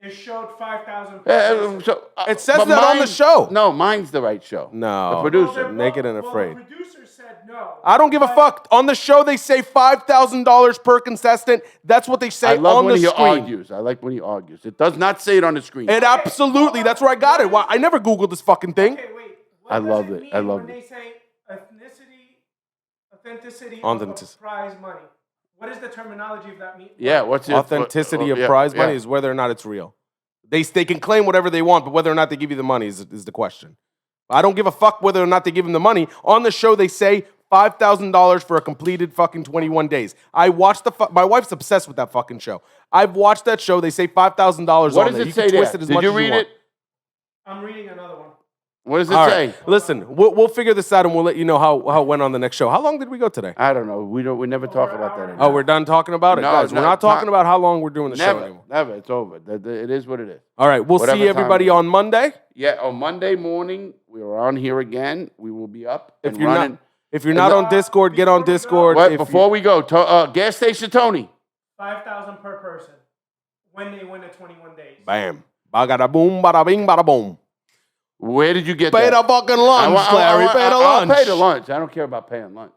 It showed 5,000. per person. It says but that on the show. No, mine's the right show. No. The producer. Well, Naked and well, Afraid. the producer said no. I don't give a fuck. On the show, they say $5,000 per contestant. That's what they say I love on when the he screen. argues. I like when he argues. It does not say it on the screen. It absolutely. That's where I got it. Why? I never Googled this fucking thing. Okay, wait. What I does love it it. mean I love when it. they say authenticity Authentic- of prize money. What is the terminology of that mean? Yeah, what's the Authenticity of yeah, prize yeah. money is whether or not it's real. They can claim whatever they want, but whether or not they give you the money is the question. I don't give a fuck whether or not they give them the money. On the show, they say $5,000 for a completed fucking 21 days. I watched my wife's obsessed with that fucking show. I've watched that show. They say $5,000 What on does there. it You say can twist there? it as Did much you as read want. it? I'm reading another one. What does it All say? right. Listen, we'll figure this out and we'll let you know how it went on the next show. How long did we go today? I don't know. We never talk about that anymore. Oh, we're done talking about it? No, Guys, we're no, not talking time- about how long we're doing the show Never, anymore. never. It's over. It is what it is. All right, we'll Whatever see time everybody it is. on Monday. Yeah, on Monday morning, we are on here again. We will be up If and you're running. If you're not on Discord, get on Discord. What, If before we go, gas station Tony. 5,000 per person when they win the 21 days. Bam. Bada boom, bada bing, bada boom. Where did you get Pay that? the fucking lunch, Larry. Pay the lunch. I'll pay the lunch. I don't care about paying lunch.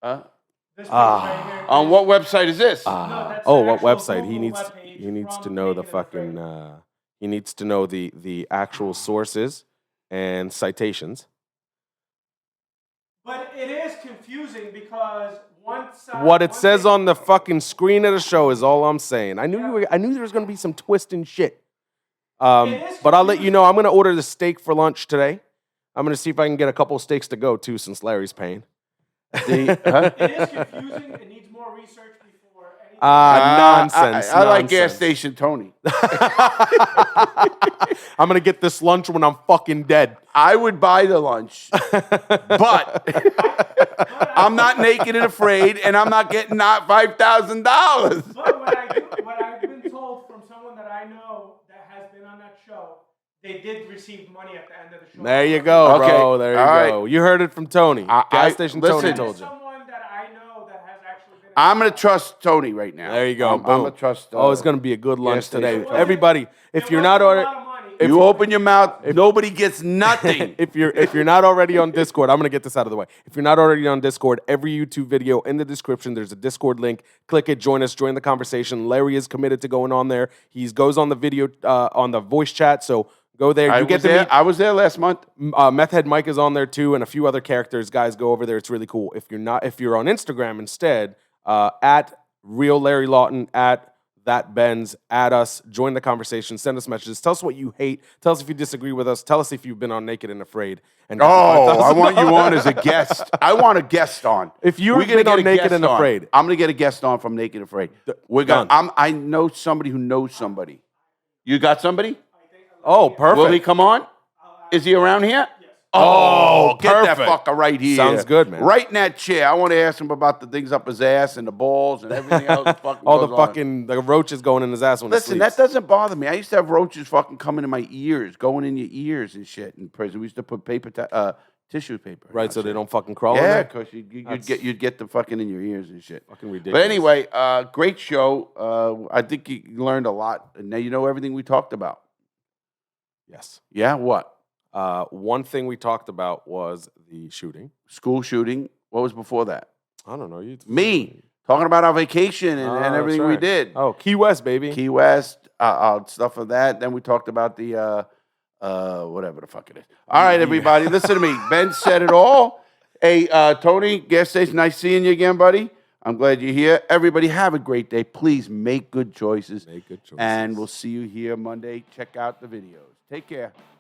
This page right here. On what website is this? that's Oh, the what actual website? He Google needs webpage he needs to from know the Naked and fucking Afraid. he needs to know the actual sources and citations. But it is confusing because one side. What it one says thing- on the fucking screen of the show is all I'm saying. I knew there was gonna be some twisting shit. But I'll let you know. I'm gonna order the steak for lunch today. I'm gonna see if I can get a couple steaks to go too, since Larry's paying. It is confusing. It needs more research before anything. Nonsense. I like gas nonsense. station Tony. I'm gonna get this lunch when I'm fucking dead. I would buy the lunch, but I'm not naked and afraid, and I'm not getting not $5,000. But what I've been told from someone that I know that has been on that show, they did receive money at the end of the show. There you go, Okay, bro. There you all go. You heard it from Tony. Gas station Tony listen. told you. Someone that I know that has actually been. I'm gonna trust Tony right now. There you go. I'm gonna trust. Oh, it's gonna be a good lunch station today. Tony. Everybody, if you're not already. You open your mouth, nobody gets nothing. If you're not already on Discord, I'm gonna get this out of the way. If you're not already on Discord, every YouTube video in the description, there's a Discord link. Click it, join us, join the conversation. Larry is committed to going on there. He goes on the video, on the voice chat, so Go there. You get to meet. I was there last month. Meth Head Mike is on there too, and a few other characters. Guys, go over there. It's really cool. If you're on Instagram instead, at Real Larry Lawton, at that Benz, add us, join the conversation, send us messages, tell us what you hate, tell us if you disagree with us, tell us if you've been on Naked and Afraid. And I want you on as a guest. I want a guest on. If you've been on Naked and Afraid, I'm gonna get a guest on from Naked and Afraid. I know somebody who knows somebody. You got somebody? Oh, perfect. Will he come on? Is he around here? Yes. Oh, get perfect. that fucker right here. Sounds good, man. Right in that chair. I want to ask him about the things up his ass and the balls and everything else. All the fucking the roaches going in his ass when he Listen, sleeps. that doesn't bother me. I used to have roaches fucking coming in my ears, going in your ears and shit in prison. We used to put tissue paper. Right, so they don't fucking crawl in Yeah, there? because you'd get the fucking in your ears and shit. Fucking ridiculous. But anyway, great show. I think you learned a lot. And now you know everything we talked about. Yes. Yeah, what? One thing we talked about was the shooting. School shooting. What was before that? I don't know. Me. Talking about our vacation and that's everything we right. did. Oh, Key West, baby. Key West, stuff of that. Then we talked about the, whatever the fuck it is. All right, everybody, listen to me. Ben said it all. Hey, Tony, gas station, nice seeing you again, buddy. I'm glad you're here. Everybody, have a great day. Please make good choices. Make good choices. And we'll see you here Monday. Check out the videos. Take care.